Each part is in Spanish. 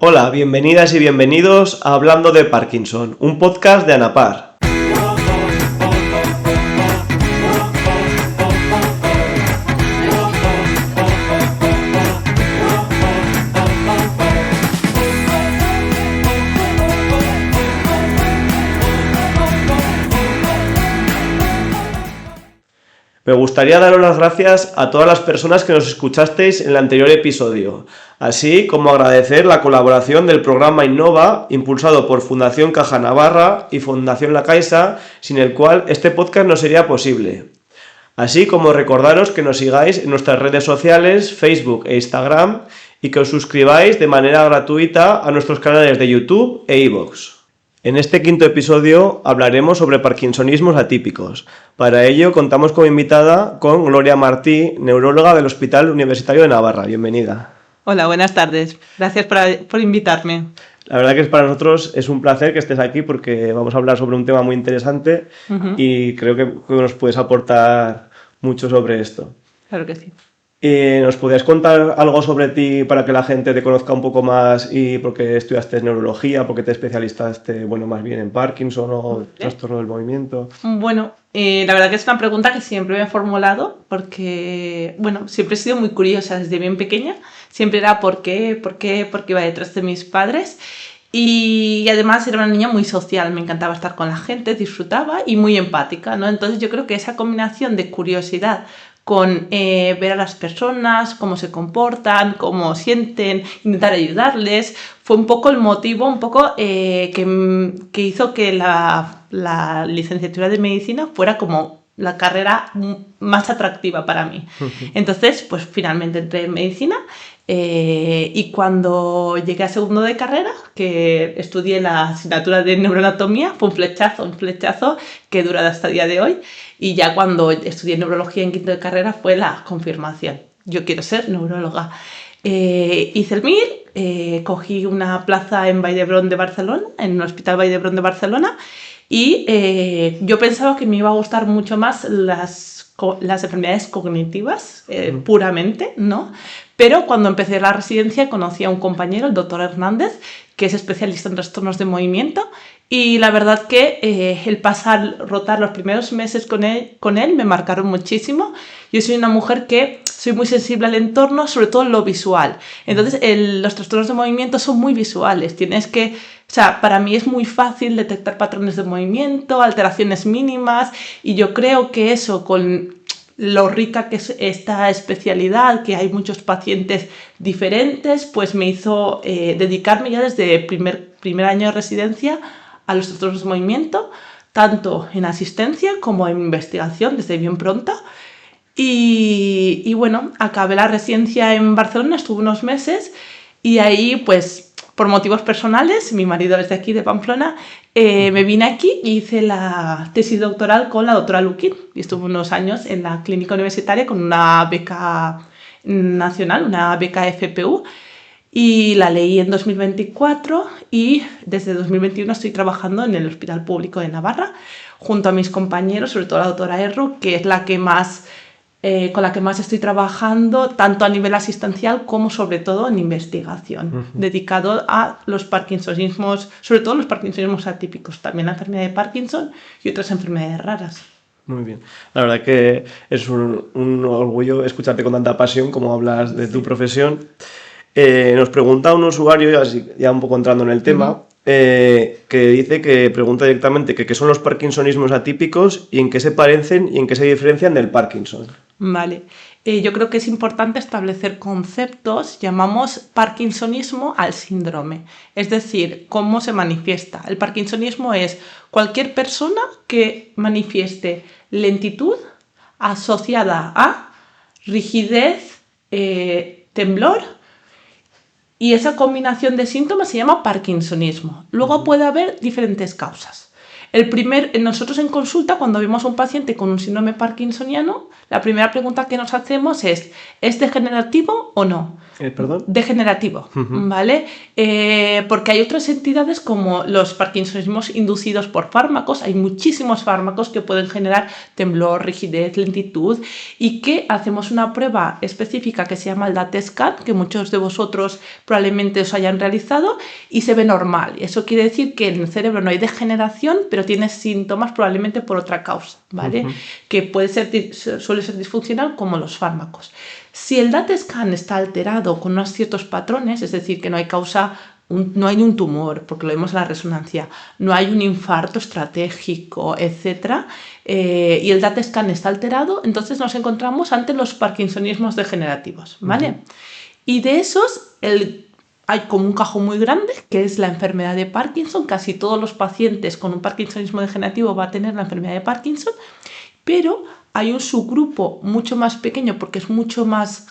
Hola, bienvenidas y bienvenidos a Hablando de Parkinson, un podcast de ANAPAR. Me gustaría daros las gracias a todas las personas que nos escuchasteis en el anterior episodio, así como agradecer la colaboración del programa Innova, impulsado por Fundación Caja Navarra y Fundación La Caixa, sin el cual este podcast no sería posible. Así como recordaros que nos sigáis en nuestras redes sociales, Facebook e Instagram, y que os suscribáis de manera gratuita a nuestros canales de YouTube e iVoox. En este quinto episodio hablaremos sobre parkinsonismos atípicos. Para ello contamos como invitada con Gloria Martí, neuróloga del Hospital Universitario de Navarra. Bienvenida. Hola, buenas tardes. Gracias por invitarme. La verdad que para nosotros es un placer que estés aquí porque vamos a hablar sobre un tema muy interesante y creo que nos puedes aportar mucho sobre esto. Claro que sí. ¿Nos podrías contar algo sobre ti para que la gente te conozca un poco más y por qué estudiaste neurología, por qué te especializaste, más bien en Parkinson o trastorno del movimiento? Bueno, la verdad que es una pregunta que siempre me he formulado porque, siempre he sido muy curiosa desde bien pequeña. Siempre era ¿por qué iba detrás de mis padres? Y además era una niña muy social, me encantaba estar con la gente, disfrutaba y muy empática, ¿no? Entonces yo creo que esa combinación de curiosidad con ver a las personas, cómo se comportan, cómo sienten, intentar ayudarles, fue un poco el motivo que hizo que la licenciatura de medicina fuera como la carrera más atractiva para mí. Entonces, pues finalmente entré en medicina y cuando llegué a segundo de carrera, que estudié la asignatura de neuroanatomía, fue un flechazo que dura hasta el día de hoy. Y ya cuando estudié neurología en quinto de carrera fue la confirmación. Yo quiero ser neuróloga. Hice el MIR, cogí una plaza en Vall d'Hebron de Barcelona, en el Hospital Vall d'Hebron de Barcelona, y yo pensaba que me iba a gustar mucho más las enfermedades cognitivas, puramente, ¿no? Pero cuando empecé la residencia conocí a un compañero, el doctor Hernández, que es especialista en trastornos de movimiento, y la verdad que el rotar los primeros meses con él me marcaron muchísimo. Yo soy una mujer que soy muy sensible al entorno, sobre todo en lo visual. Entonces los trastornos de movimiento son muy visuales. Para mí es muy fácil detectar patrones de movimiento, alteraciones mínimas, y yo creo que eso, con lo rica que es esta especialidad, que hay muchos pacientes diferentes, pues me hizo dedicarme ya desde primer año de residencia a los trastornos de movimiento, tanto en asistencia como en investigación desde bien pronta. Y acabé la residencia en Barcelona, estuve unos meses y ahí, pues, por motivos personales, mi marido es de aquí, de Pamplona, me vine aquí y hice la tesis doctoral con la doctora Luquín y estuve unos años en la clínica universitaria con una beca nacional, una beca FPU, y la leí en 2024 y desde 2021 estoy trabajando en el Hospital Público de Navarra junto a mis compañeros, sobre todo la doctora Erro, que es con la que más estoy trabajando, tanto a nivel asistencial como sobre todo en investigación, dedicado a los parkinsonismos, sobre todo los parkinsonismos atípicos, también la enfermedad de Parkinson y otras enfermedades raras. Muy bien. La verdad que es un orgullo escucharte con tanta pasión como hablas de tu profesión. Nos pregunta un usuario, ya un poco entrando en el tema, que pregunta directamente qué son los parkinsonismos atípicos y en qué se parecen y en qué se diferencian del Parkinson. Vale. Yo creo que es importante establecer conceptos, llamamos parkinsonismo al síndrome, es decir, cómo se manifiesta. El parkinsonismo es cualquier persona que manifieste lentitud asociada a rigidez, temblor, y esa combinación de síntomas se llama parkinsonismo. Luego puede haber diferentes causas. Nosotros en consulta, cuando vemos a un paciente con un síndrome parkinsoniano, la primera pregunta que nos hacemos ¿es degenerativo o no? ¿Perdón? Degenerativo, ¿vale? Porque hay otras entidades como los parkinsonismos inducidos por fármacos. Hay muchísimos fármacos que pueden generar temblor, rigidez, lentitud, y que hacemos una prueba específica que se llama el DAT-SCAN, que muchos de vosotros probablemente os hayan realizado, y se ve normal. Eso quiere decir que en el cerebro no hay degeneración, pero tiene síntomas probablemente por otra causa, ¿vale? Que suele ser disfuncional, como los fármacos. Si el DAT-SCAN está alterado con unos ciertos patrones, es decir, que no hay no hay un tumor, porque lo vemos en la resonancia, no hay un infarto estratégico, etc., y el DAT-SCAN está alterado, entonces nos encontramos ante los parkinsonismos degenerativos, ¿vale? Y de esos, hay como un cajón muy grande, que es la enfermedad de Parkinson. Casi todos los pacientes con un parkinsonismo degenerativo van a tener la enfermedad de Parkinson, pero hay un subgrupo mucho más pequeño, porque es mucho más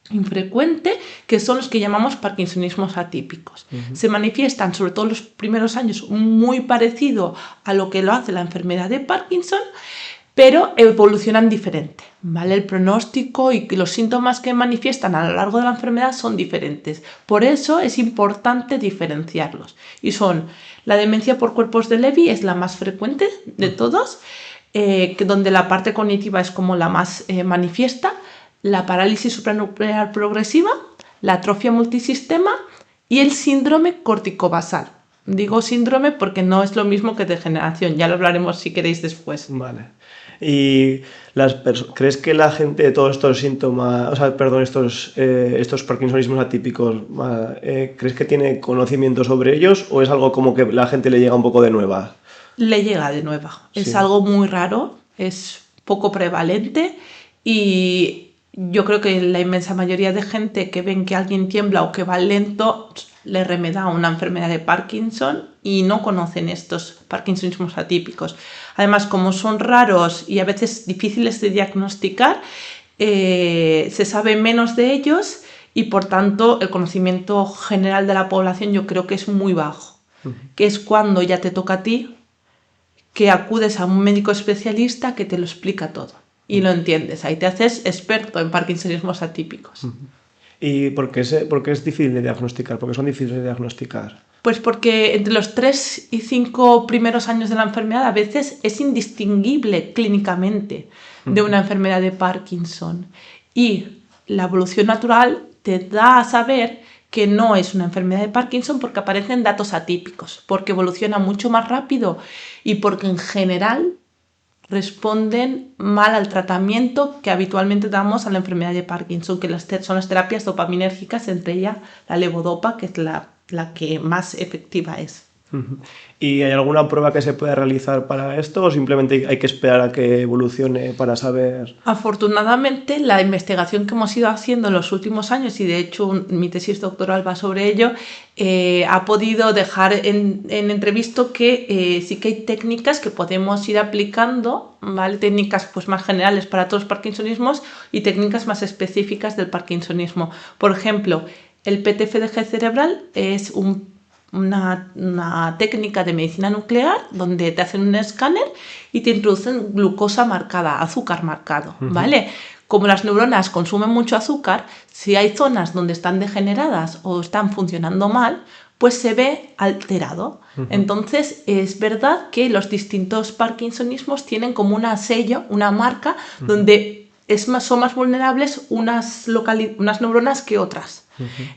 infrecuente, que son los que llamamos parkinsonismos atípicos. Se manifiestan, sobre todo en los primeros años, muy parecido a lo que lo hace la enfermedad de Parkinson, pero evolucionan diferente, ¿vale? El pronóstico y los síntomas que manifiestan a lo largo de la enfermedad son diferentes. Por eso es importante diferenciarlos. Y son la demencia por cuerpos de Levy, es la más frecuente de todos, donde la parte cognitiva es como la más manifiesta, la parálisis supranuclear progresiva, la atrofia multisistema y el síndrome corticobasal. Digo síndrome porque no es lo mismo que degeneración, ya lo hablaremos si queréis después. Vale. ¿Y crees que la gente de todos estos síntomas, estos parkinsonismos atípicos, crees que tiene conocimiento sobre ellos, o es algo como que la gente le llega un poco de nueva? Le llega de nueva. Sí. Es algo muy raro, es poco prevalente, y yo creo que la inmensa mayoría de gente que ven que alguien tiembla o que va lento le remeda una enfermedad de Parkinson y no conocen estos parkinsonismos atípicos. Además, como son raros y a veces difíciles de diagnosticar, se sabe menos de ellos, y por tanto el conocimiento general de la población yo creo que es muy bajo, que es cuando ya te toca a ti, que acudes a un médico especialista que te lo explica todo y lo entiendes. Ahí te haces experto en parkinsonismos atípicos. ¿Y por qué es difícil de diagnosticar? ¿Por qué son difíciles de diagnosticar? Pues porque entre los 3 y 5 primeros años de la enfermedad a veces es indistinguible clínicamente de una enfermedad de Parkinson. Y la evolución natural te da a saber que no es una enfermedad de Parkinson porque aparecen datos atípicos, porque evoluciona mucho más rápido y porque en general responden mal al tratamiento que habitualmente damos a la enfermedad de Parkinson, que son las terapias dopaminérgicas, entre ellas la levodopa, que es la que más efectiva es. ¿Y hay alguna prueba que se pueda realizar para esto, o simplemente hay que esperar a que evolucione para saber? Afortunadamente, la investigación que hemos ido haciendo en los últimos años, y de hecho mi tesis doctoral va sobre ello, ha podido dejar en entrevisto que sí que hay técnicas que podemos ir aplicando, ¿vale? Técnicas pues más generales para todos los parkinsonismos y técnicas más específicas del parkinsonismo. Por ejemplo, el PET-FDG cerebral es una técnica de medicina nuclear donde te hacen un escáner y te introducen glucosa marcada, azúcar marcado, ¿vale? Como las neuronas consumen mucho azúcar, si hay zonas donde están degeneradas o están funcionando mal, pues se ve alterado. Entonces es verdad que los distintos parkinsonismos tienen como una sello, una marca, donde son más vulnerables unas neuronas que otras.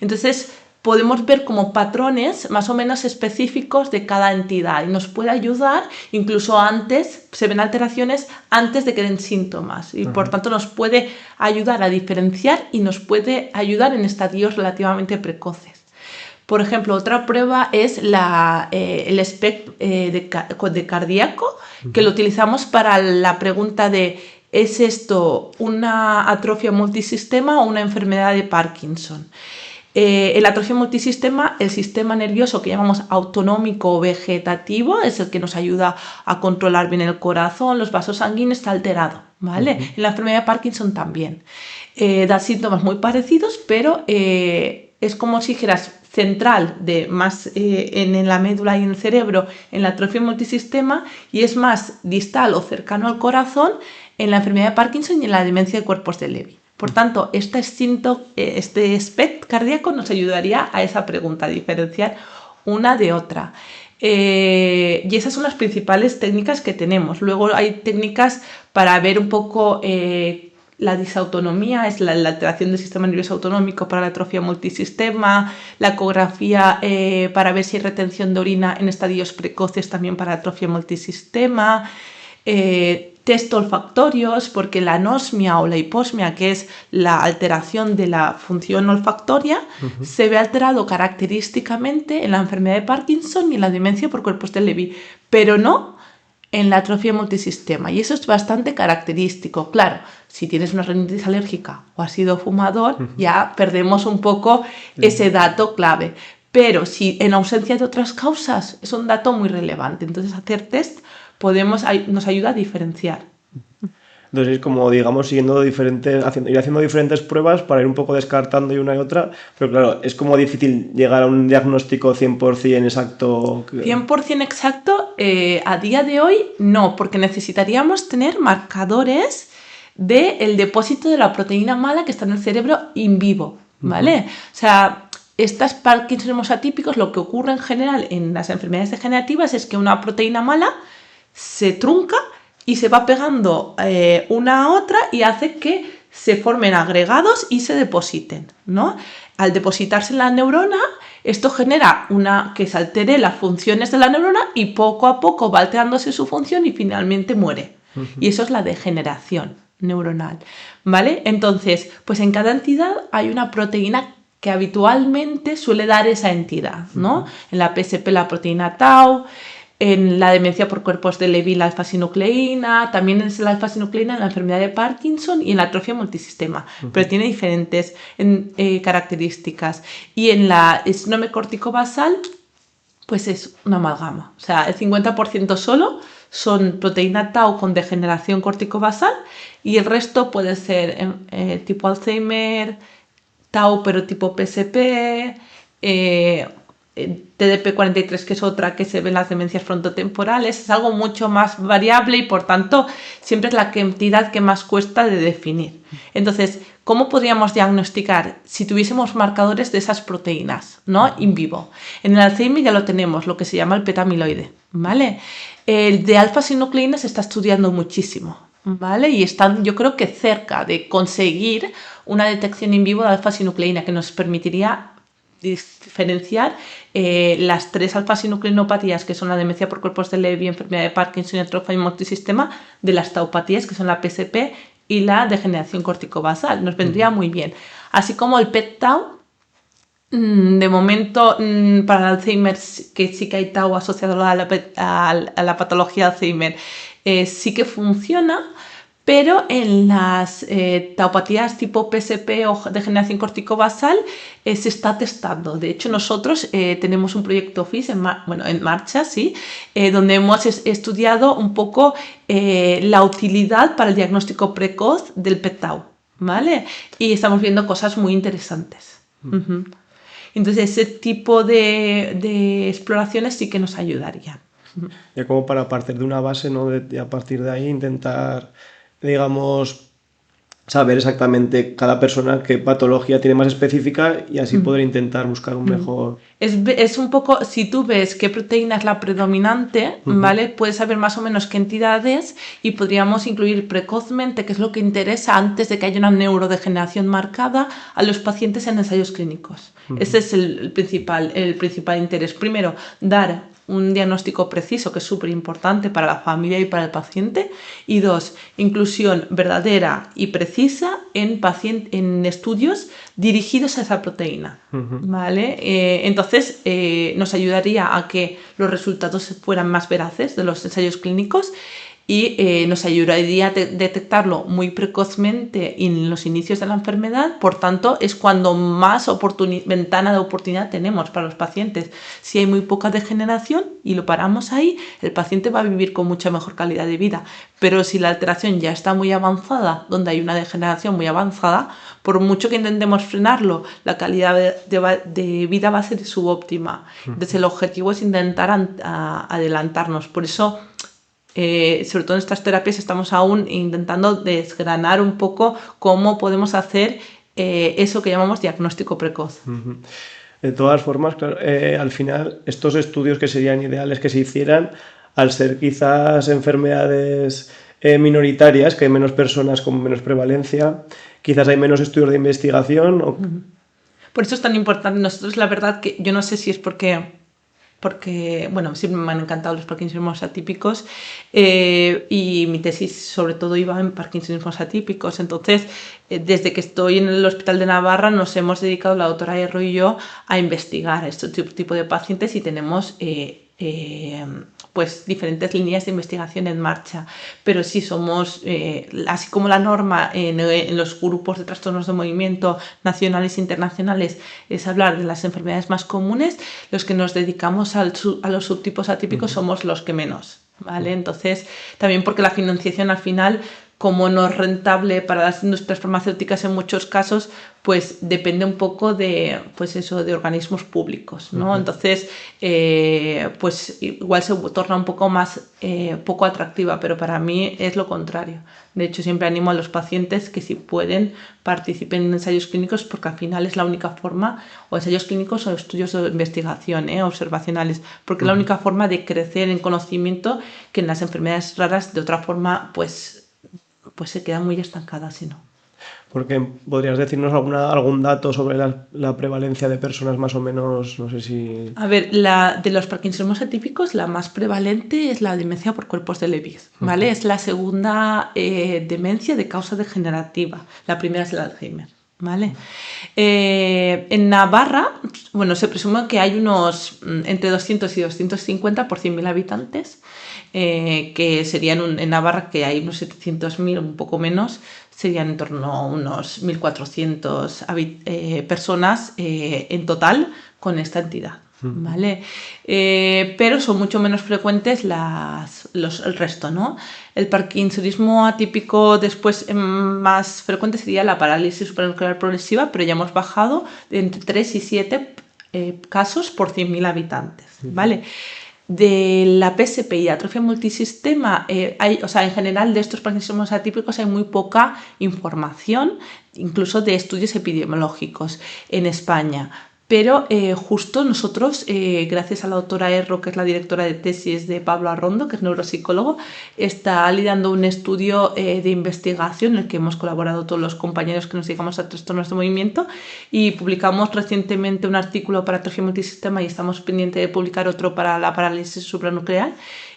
Entonces podemos ver como patrones más o menos específicos de cada entidad y nos puede ayudar, incluso antes, se ven alteraciones antes de que den síntomas, y por tanto nos puede ayudar a diferenciar y nos puede ayudar en estadios relativamente precoces. Por ejemplo, otra prueba es el SPECT de cardíaco, que lo utilizamos para la pregunta de ¿es esto una atrofia multisistema o una enfermedad de Parkinson? En la atrofia multisistema, el sistema nervioso que llamamos autonómico o vegetativo es el que nos ayuda a controlar bien el corazón, los vasos sanguíneos, está alterado, ¿vale? En la enfermedad de Parkinson también. Da síntomas muy parecidos, pero es como si dijeras central, de más en la médula y en el cerebro, en la atrofia multisistema, y es más distal o cercano al corazón en la enfermedad de Parkinson y en la demencia de cuerpos de Lewy. Por tanto, este SPECT cardíaco nos ayudaría a esa pregunta, a diferenciar una de otra. Y esas son las principales técnicas que tenemos. Luego hay técnicas para ver un poco la disautonomía, es la alteración del sistema nervioso autonómico para la atrofia multisistema, la ecografía para ver si hay retención de orina en estadios precoces también para la atrofia multisistema, test olfactorios, porque la anosmia o la hiposmia, que es la alteración de la función olfactoria, se ve alterado característicamente en la enfermedad de Parkinson y en la demencia por cuerpos de Lewy, pero no en la atrofia multisistema, y eso es bastante característico. Claro, si tienes una rinitis alérgica o has sido fumador, ya perdemos un poco ese dato clave, pero si en ausencia de otras causas es un dato muy relevante, entonces hacer test nos ayuda a diferenciar. Entonces es como, digamos, ir haciendo diferentes pruebas para ir un poco descartando y una y otra, pero claro, es como difícil llegar a un diagnóstico 100% exacto. 100% exacto, a día de hoy no, porque necesitaríamos tener marcadores del depósito de la proteína mala que está en el cerebro in vivo, ¿vale? O sea, estas Parkinsonismos atípicos, lo que ocurre en general en las enfermedades degenerativas es que una proteína mala se trunca y se va pegando una a otra y hace que se formen agregados y se depositen, ¿no? Al depositarse en la neurona, esto genera que se altere las funciones de la neurona y poco a poco va alterándose su función y finalmente muere. Y eso es la degeneración neuronal, ¿vale? Entonces, pues en cada entidad hay una proteína que habitualmente suele dar esa entidad, ¿no? En la PSP la proteína tau, en la demencia por cuerpos de Lewy la alfa-sinucleína, también es la alfa-sinucleína en la enfermedad de Parkinson y en la atrofia multisistema, pero tiene diferentes características. Y en la síndrome córtico-basal, pues es una amalgama, o sea, el 50% solo son proteína tau con degeneración córtico-basal y el resto puede ser tipo Alzheimer, tau pero tipo PSP, TDP43, que es otra que se ve en las demencias frontotemporales, es algo mucho más variable y por tanto siempre es la entidad que más cuesta de definir. Entonces, ¿cómo podríamos diagnosticar si tuviésemos marcadores de esas proteínas, ¿no? In vivo? En el Alzheimer ya lo tenemos, lo que se llama el beta-amiloide, ¿vale? El de alfa-sinucleína se está estudiando muchísimo, ¿vale? Y están, yo creo que cerca de conseguir una detección in vivo de alfa-sinucleína que nos permitiría diferenciar las tres alfa-sinucleinopatías, que son la demencia por cuerpos de Lewy, enfermedad de Parkinson y atrofia multisistema, de las taupatías, que son la PSP y la degeneración córtico-basal. Nos vendría muy bien. Así como el PET-tau, de momento para el Alzheimer, que sí que hay tau asociado a la patología de Alzheimer, sí que funciona, pero en las taupatías tipo PSP o degeneración córtico-basal se está testando. De hecho, nosotros tenemos un proyecto FIS en marcha, sí, donde hemos estudiado un poco la utilidad para el diagnóstico precoz del PET-tau, ¿vale? Y estamos viendo cosas muy interesantes. Entonces, ese tipo de exploraciones sí que nos ayudarían. Ya como para partir de una base, ¿no? Y a partir de ahí intentar, digamos, saber exactamente cada persona qué patología tiene más específica y así poder intentar buscar un mejor... Es un poco, si tú ves qué proteína es la predominante, ¿vale? Puedes saber más o menos qué entidades y podríamos incluir precozmente, que es lo que interesa antes de que haya una neurodegeneración marcada, a los pacientes en ensayos clínicos. Ese es el principal interés. Primero, dar un diagnóstico preciso, que es súper importante para la familia y para el paciente, y dos, inclusión verdadera y precisa en estudios dirigidos a esa proteína, ¿vale? Entonces nos ayudaría a que los resultados fueran más veraces de los ensayos clínicos y nos ayudaría a detectarlo muy precozmente en los inicios de la enfermedad. Por tanto, es cuando más ventana de oportunidad tenemos para los pacientes. Si hay muy poca degeneración y lo paramos ahí, el paciente va a vivir con mucha mejor calidad de vida. Pero si la alteración ya está muy avanzada, donde hay una degeneración muy avanzada, por mucho que intentemos frenarlo, la calidad de vida va a ser subóptima. Entonces el objetivo es intentar adelantarnos. Por eso, sobre todo en estas terapias, estamos aún intentando desgranar un poco cómo podemos hacer eso que llamamos diagnóstico precoz. De todas formas, claro, al final, estos estudios que serían ideales que se hicieran, al ser quizás enfermedades minoritarias, que hay menos personas con menos prevalencia, quizás hay menos estudios de investigación. Por eso es tan importante. Nosotros, la verdad, que yo no sé si es porque bueno, siempre me han encantado los parkinsonismos atípicos y mi tesis sobre todo iba en parkinsonismos atípicos. Entonces, desde que estoy en el Hospital de Navarra nos hemos dedicado, la doctora Hierro y yo, a investigar este tipo de pacientes y tenemos pues diferentes líneas de investigación en marcha, pero sí somos, así como la norma en los grupos de trastornos de movimiento nacionales e internacionales es hablar de las enfermedades más comunes, los que nos dedicamos a los subtipos atípicos somos los que menos, ¿vale? Entonces, también porque la financiación al final, como no es rentable para las industrias farmacéuticas en muchos casos, pues depende un poco de, pues eso, de organismos públicos, ¿no? Entonces, pues igual se torna un poco más poco atractiva, pero para mí es lo contrario. De hecho, siempre animo a los pacientes que si pueden participen en ensayos clínicos, porque al final es la única forma, o ensayos clínicos o estudios de investigación observacionales, porque es la única forma de crecer en conocimiento, que en las enfermedades raras de otra forma pues se queda muy estancada, si no. Porque podrías decirnos algún dato sobre la prevalencia de personas más o menos, no sé si... A ver, de los parkinsonismos atípicos, la más prevalente es la demencia por cuerpos de Lewy, ¿vale? Es la segunda demencia de causa degenerativa. La primera es el Alzheimer, ¿vale? En Navarra, bueno, se presume que hay unos entre 200 y 250 por 100.000 habitantes, que serían en Navarra, que hay unos 700.000, un poco menos, serían en torno a unos 1.400 personas en total con esta entidad, ¿vale? Pero son mucho menos frecuentes el resto, ¿no? El parkinsonismo atípico después más frecuente sería la parálisis supranuclear progresiva, pero ya hemos bajado de entre 3 y 7 casos por 100.000 habitantes, ¿vale? De la PSP y atrofia multisistema, en general de estos parkinsonismos atípicos hay muy poca información, incluso de estudios epidemiológicos en España. Pero justo nosotros, gracias a la doctora Erro, que es la directora de tesis de Pablo Arrondo, que es neuropsicólogo, está liderando un estudio de investigación en el que hemos colaborado todos los compañeros que nos dedicamos a trastornos de movimiento, y publicamos recientemente un artículo para atrofia multisistema y estamos pendientes de publicar otro para la parálisis supranuclear,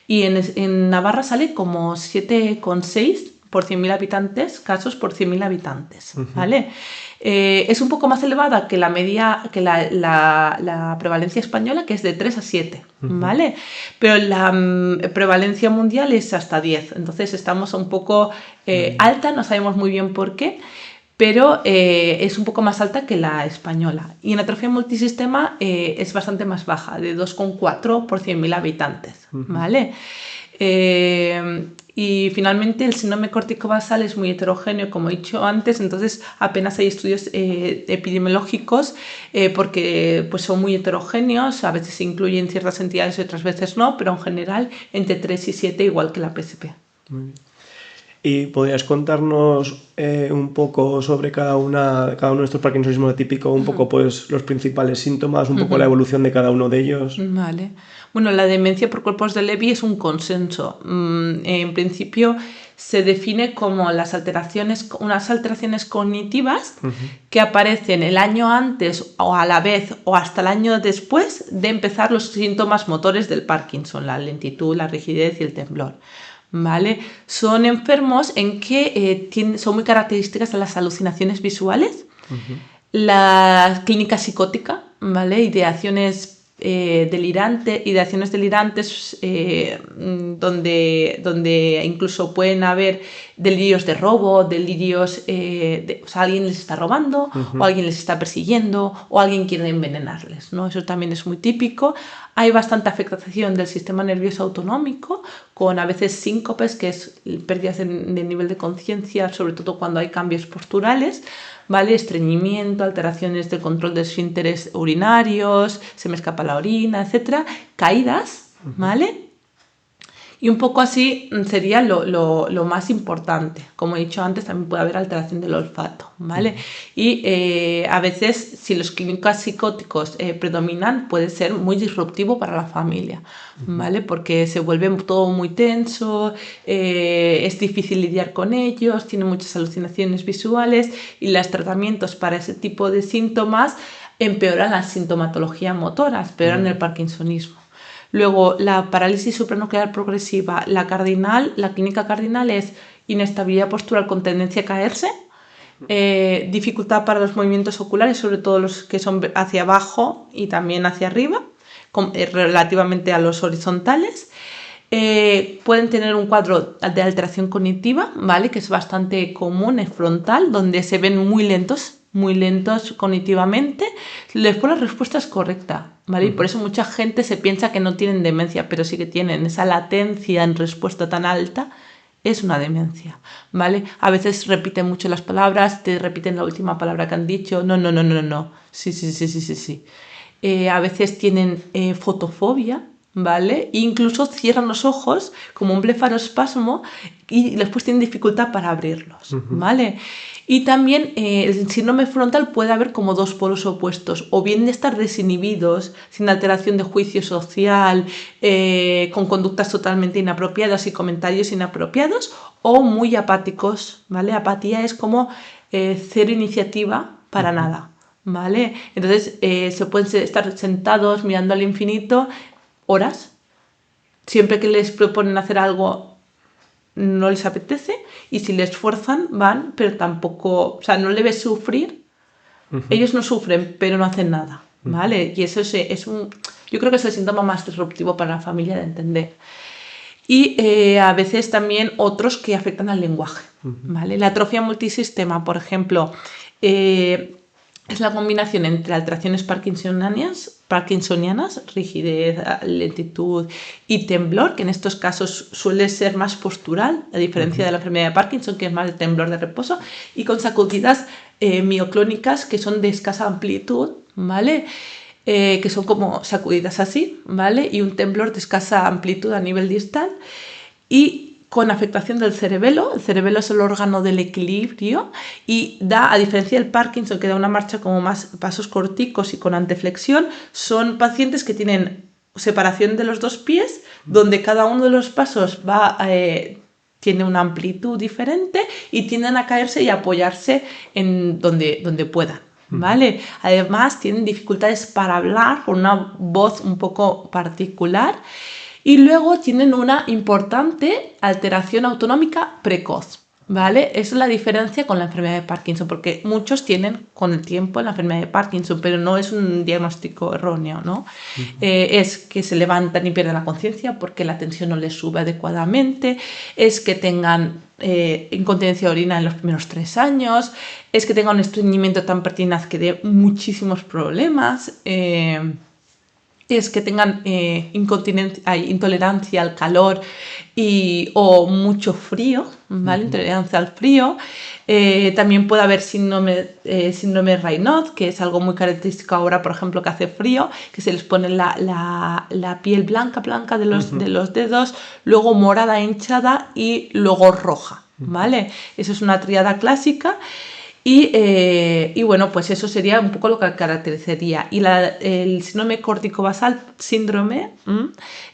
y en Navarra sale como 7,6 por 100.000 habitantes, casos por 100.000 habitantes, ¿vale? Es un poco más elevada que la media, que la prevalencia española, que es de 3 a 7, ¿vale? Pero la prevalencia mundial es hasta 10, entonces estamos un poco alta, no sabemos muy bien por qué, pero es un poco más alta que la española. Y en atrofia multisistema es bastante más baja, de 2,4 por 100.000 habitantes, ¿vale? Y finalmente el síndrome córtico-basal es muy heterogéneo, como he dicho antes, entonces apenas hay estudios epidemiológicos porque pues son muy heterogéneos, a veces se incluyen ciertas entidades y otras veces no, pero en general entre 3 y 7, igual que la PSP. Muy bien. ¿Y podrías contarnos un poco sobre cada uno de estos parkinsonismos atípicos, un poco pues los principales síntomas, un poco la evolución de cada uno de ellos? Vale. Bueno, la demencia por cuerpos de Lewy es un consenso. En principio se define como unas alteraciones cognitivas que aparecen el año antes o a la vez o hasta el año después de empezar los síntomas motores del Parkinson, la lentitud, la rigidez y el temblor. ¿Vale? Son enfermos en que son muy características de las alucinaciones visuales, la clínica psicótica, ¿vale? Ideaciones ideaciones delirantes, donde incluso pueden haber delirios de robo, delirios, o sea, alguien les está robando, o alguien les está persiguiendo, o alguien quiere envenenarles, ¿no? Eso también es muy típico. Hay bastante afectación del sistema nervioso autonómico, con a veces síncopes, que es pérdidas de nivel de conciencia, sobre todo cuando hay cambios posturales, ¿vale? Estreñimiento, alteraciones del control de esfínteres urinarios, se me escapa la orina, etcétera, caídas, ¿vale? Y un poco así sería lo más importante. Como he dicho antes, también puede haber alteración del olfato, ¿vale? Y a veces, si los clínicos psicóticos predominan, puede ser muy disruptivo para la familia, ¿vale? Porque se vuelve todo muy tenso, es difícil lidiar con ellos, tienen muchas alucinaciones visuales y los tratamientos para ese tipo de síntomas empeoran la sintomatología motora, empeoran el parkinsonismo. Luego, la parálisis supranuclear progresiva, la clínica cardinal es inestabilidad postural con tendencia a caerse, dificultad para los movimientos oculares, sobre todo los que son hacia abajo y también hacia arriba, relativamente a los horizontales. Pueden tener un cuadro de alteración cognitiva, ¿vale? Que es bastante común, es frontal, donde se ven muy lentos cognitivamente. Después la respuesta es correcta, ¿vale? Y por eso mucha gente se piensa que no tienen demencia, pero sí que tienen esa latencia en respuesta tan alta, es una demencia, ¿vale? A veces repiten mucho las palabras, te repiten la última palabra que han dicho, no, sí. A veces tienen fotofobia, ¿vale? E incluso cierran los ojos como un blefaroespasmo y después tienen dificultad para abrirlos, ¿vale? Y también el síndrome frontal puede haber como dos polos opuestos, o bien de estar desinhibidos, sin alteración de juicio social, con conductas totalmente inapropiadas y comentarios inapropiados, o muy apáticos, ¿vale? Apatía es como cero iniciativa para nada, ¿vale? Entonces se pueden estar sentados mirando al infinito horas, siempre que les proponen hacer algo no les apetece, y si les fuerzan van, pero tampoco, o sea, no le ves sufrir, ellos no sufren, pero no hacen nada, ¿vale? Y eso yo creo que es el síntoma más disruptivo para la familia de entender. Y a veces también otros que afectan al lenguaje, ¿vale? La atrofia multisistema, por ejemplo, es la combinación entre alteraciones parkinsonianas, rigidez, lentitud y temblor, que en estos casos suele ser más postural, a diferencia de la enfermedad de Parkinson, que es más de temblor de reposo, y con sacudidas mioclónicas, que son de escasa amplitud, ¿vale? Que son como sacudidas así, ¿vale? Y un temblor de escasa amplitud a nivel distal, y con afectación del cerebelo. El cerebelo es el órgano del equilibrio y da, a diferencia del Parkinson, que da una marcha como más pasos corticos y con anteflexión, son pacientes que tienen separación de los dos pies, donde cada uno de los pasos tiene una amplitud diferente y tienden a caerse y apoyarse en donde puedan, ¿vale? Además, tienen dificultades para hablar, con una voz un poco particular. Y luego tienen una importante alteración autonómica precoz, ¿vale? Esa es la diferencia con la enfermedad de Parkinson, porque muchos tienen con el tiempo la enfermedad de Parkinson, pero no es un diagnóstico erróneo, ¿no? Es que se levantan y pierden la conciencia porque la tensión no les sube adecuadamente, es que tengan incontinencia de orina en los primeros 3 años, es que tengan un estreñimiento tan pertinaz que dé muchísimos problemas, es que tengan intolerancia al calor o mucho frío, ¿vale? Intolerancia al frío. También puede haber síndrome Raynaud, que es algo muy característico ahora, por ejemplo, que hace frío, que se les pone la piel blanca de los dedos, luego morada hinchada y luego roja, ¿vale? Eso es una tríada clásica. Y bueno, pues eso sería un poco lo que caracterizaría. Y el síndrome córtico-basal síndrome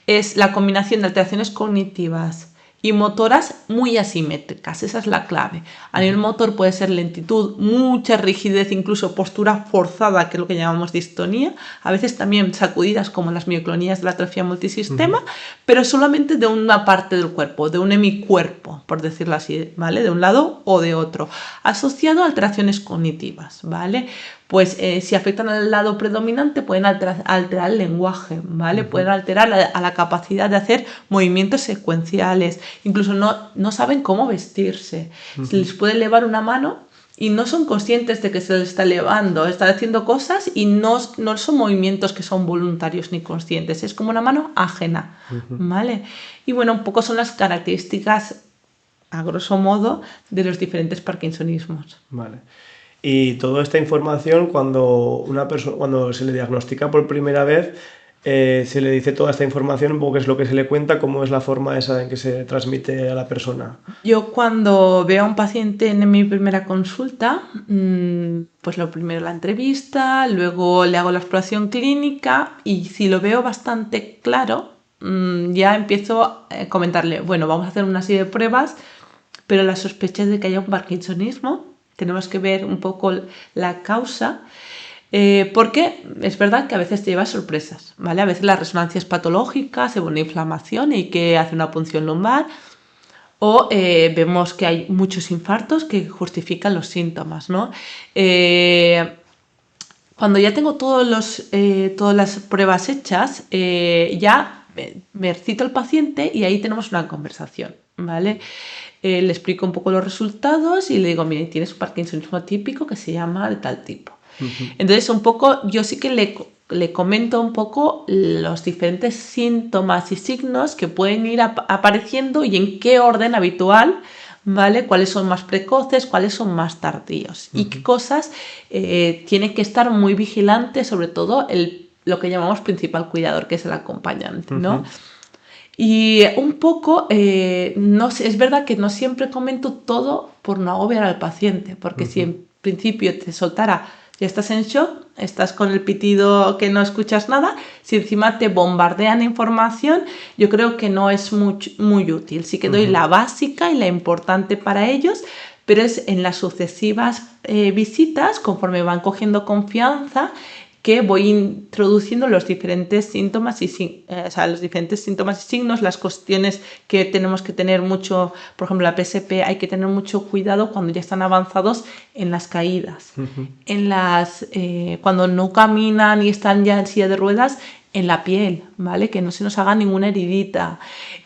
es la combinación de alteraciones cognitivas y motoras muy asimétricas. Esa es la clave. A nivel motor puede ser lentitud, mucha rigidez, incluso postura forzada, que es lo que llamamos distonía. A veces también sacudidas, como las mioclonías de la atrofia multisistema, pero solamente de una parte del cuerpo, de un hemicuerpo, por decirlo así, ¿vale? De un lado o de otro, asociado a alteraciones cognitivas, ¿vale? pues si afectan al lado predominante pueden alterar el lenguaje, ¿vale? Pueden alterar a la capacidad de hacer movimientos secuenciales, incluso no saben cómo vestirse. Se les puede elevar una mano y no son conscientes de que se les está elevando, están haciendo cosas y no son movimientos que son voluntarios ni conscientes, es como una mano ajena, ¿vale? Y bueno, un poco son las características, a grosso modo, de los diferentes parkinsonismos. Vale. Y toda esta información, cuando se le diagnostica por primera vez, se le dice toda esta información, un poco qué es lo que se le cuenta, cómo es la forma esa en que se transmite a la persona. Yo cuando veo a un paciente en mi primera consulta, pues lo primero la entrevista, luego le hago la exploración clínica y si lo veo bastante claro, ya empiezo a comentarle, bueno, vamos a hacer una serie de pruebas, pero la sospecha es de que haya un parkinsonismo, tenemos que ver un poco la causa. Porque es verdad que a veces te lleva sorpresas, ¿vale? A veces la resonancia es patológica, se ve una inflamación y que hace una punción lumbar, o vemos que hay muchos infartos que justifican los síntomas, ¿no? Cuando ya tengo todas las pruebas hechas, ya me cito al paciente y ahí tenemos una conversación, ¿vale? Le explico un poco los resultados y le digo, mire, tienes un parkinsonismo típico que se llama de tal tipo. Entonces, un poco, yo sí que le comento un poco los diferentes síntomas y signos que pueden ir apareciendo y en qué orden habitual, ¿vale? Cuáles son más precoces, cuáles son más tardíos y qué cosas tiene que estar muy vigilante, sobre todo lo que llamamos principal cuidador, que es el acompañante, ¿no? Y un poco, es verdad que no siempre comento todo por no agobiar al paciente, porque si en principio te soltara, ya estás en shock, estás con el pitido que no escuchas nada, si encima te bombardean información, yo creo que no es muy útil. Sí que doy la básica y la importante para ellos, pero es en las sucesivas visitas, conforme van cogiendo confianza, que voy introduciendo los diferentes síntomas los diferentes síntomas y signos, las cuestiones que tenemos que tener mucho, por ejemplo, la PSP, hay que tener mucho cuidado cuando ya están avanzados en las caídas, cuando no caminan y están ya en silla de ruedas, en la piel, ¿vale? Que no se nos haga ninguna heridita.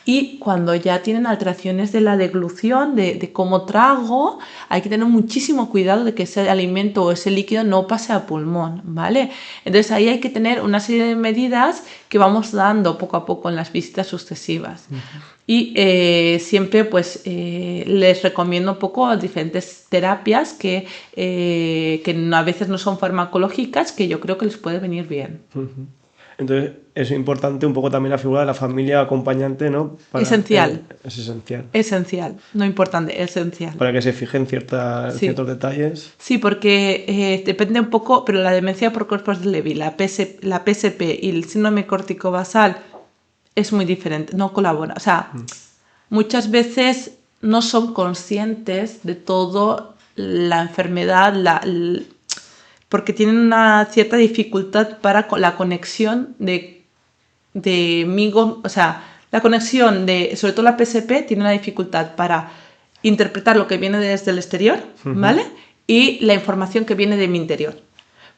Y cuando ya tienen alteraciones de la deglución, de cómo trago, hay que tener muchísimo cuidado de que ese alimento o ese líquido no pase al pulmón, ¿vale? Entonces ahí hay que tener una serie de medidas que vamos dando poco a poco en las visitas sucesivas. Y siempre pues les recomiendo un poco diferentes terapias que a veces no son farmacológicas, que yo creo que les puede venir bien. Entonces, es importante un poco también la figura de la familia acompañante, ¿no? Esencial. Es esencial. Esencial, no importante, esencial. Para que se fijen ciertos detalles. Sí, porque depende un poco, pero la demencia por cuerpos de Levy, la PSP y el síndrome córtico basal es muy diferente, no colabora. O sea, muchas veces no son conscientes de todo la enfermedad, porque tienen una cierta dificultad para la conexión o sea, la conexión sobre todo la PSP tiene una dificultad para interpretar lo que viene desde el exterior, ¿vale? Y la información que viene de mi interior.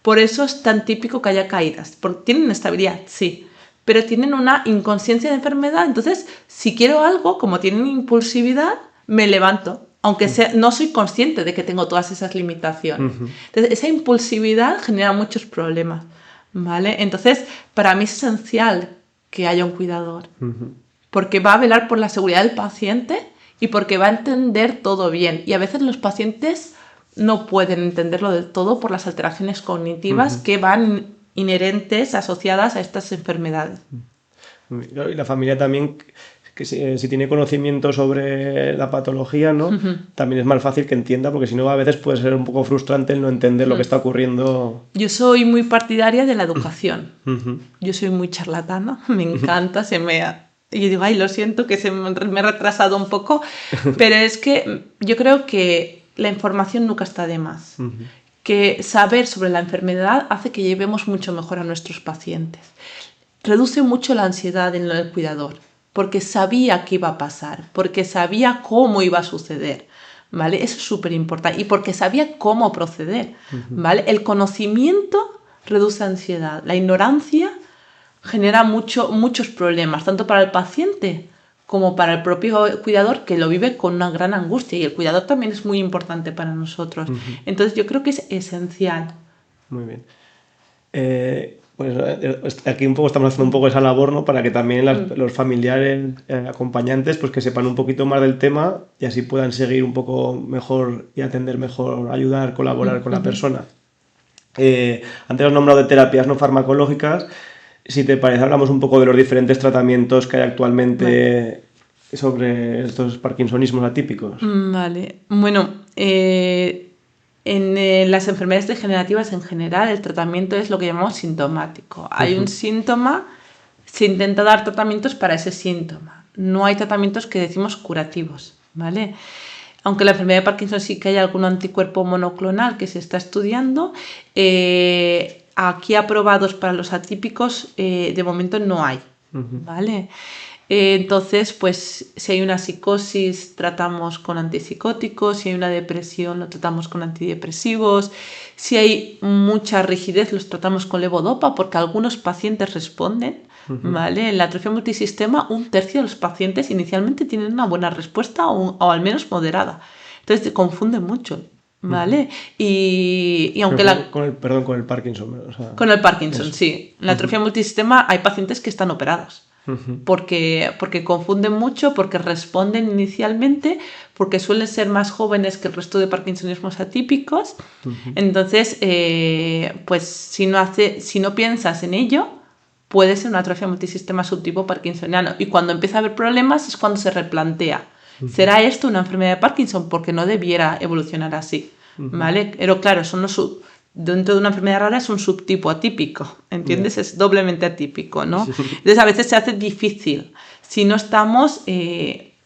Por eso es tan típico que haya caídas, porque tienen estabilidad, sí, pero tienen una inconsciencia de enfermedad, entonces si quiero algo, como tienen impulsividad, me levanto. Aunque no soy consciente de que tengo todas esas limitaciones. Entonces, esa impulsividad genera muchos problemas, ¿vale? Entonces, para mí es esencial que haya un cuidador, porque va a velar por la seguridad del paciente y porque va a entender todo bien. Y a veces los pacientes no pueden entenderlo del todo por las alteraciones cognitivas que van inherentes, asociadas a estas enfermedades. Y la familia también, que si tiene conocimiento sobre la patología, ¿no? También es más fácil que entienda, porque si no a veces puede ser un poco frustrante el no entender lo que está ocurriendo. Yo soy muy partidaria de la educación. Yo soy muy charlatana, me encanta, y yo digo, ay, lo siento que me he retrasado un poco, pero es que yo creo que la información nunca está de más. Que saber sobre la enfermedad hace que llevemos mucho mejor a nuestros pacientes. Reduce mucho la ansiedad en el cuidador, porque sabía qué iba a pasar, porque sabía cómo iba a suceder, ¿vale? Eso es súper importante. Y porque sabía cómo proceder, ¿vale? El conocimiento reduce ansiedad. La ignorancia genera muchos problemas, tanto para el paciente como para el propio cuidador, que lo vive con una gran angustia. Y el cuidador también es muy importante para nosotros. Entonces yo creo que es esencial. Muy bien. Pues aquí un poco estamos haciendo un poco esa labor, ¿no? Para que también los familiares, acompañantes, pues que sepan un poquito más del tema y así puedan seguir un poco mejor y atender mejor, ayudar, colaborar con la persona. Antes has nombrado de terapias no farmacológicas. Si te parece, hablamos un poco de los diferentes tratamientos que hay actualmente sobre estos parkinsonismos atípicos. Vale. Bueno, en las enfermedades degenerativas en general, el tratamiento es lo que llamamos sintomático. Hay un síntoma, se intenta dar tratamientos para ese síntoma. No hay tratamientos que decimos curativos, ¿vale? Aunque la enfermedad de Parkinson sí que hay algún anticuerpo monoclonal que se está estudiando, aquí aprobados para los atípicos de momento no hay, ¿vale? Entonces, pues si hay una psicosis, tratamos con antipsicóticos, si hay una depresión, lo tratamos con antidepresivos, si hay mucha rigidez, los tratamos con levodopa, porque algunos pacientes responden, ¿vale? En la atrofia multisistema, 1/3 de los pacientes inicialmente tienen una buena respuesta o al menos moderada. Entonces, te confunde mucho, ¿vale? Y aunque con el Parkinson. O sea, con el Parkinson, eso. sí. En la atrofia multisistema hay pacientes que están operados. Porque confunden mucho, porque responden inicialmente, porque suelen ser más jóvenes que el resto de parkinsonismos atípicos. Entonces, pues si no piensas en ello, puede ser una atrofia multisistema subtipo parkinsoniano. Y cuando empieza a haber problemas es cuando se replantea. ¿Será esto una enfermedad de Parkinson? Porque no debiera evolucionar así, ¿vale? Pero claro, dentro de una enfermedad rara es un subtipo atípico, ¿entiendes? Es doblemente atípico, ¿no? Entonces a veces se hace difícil si no estamos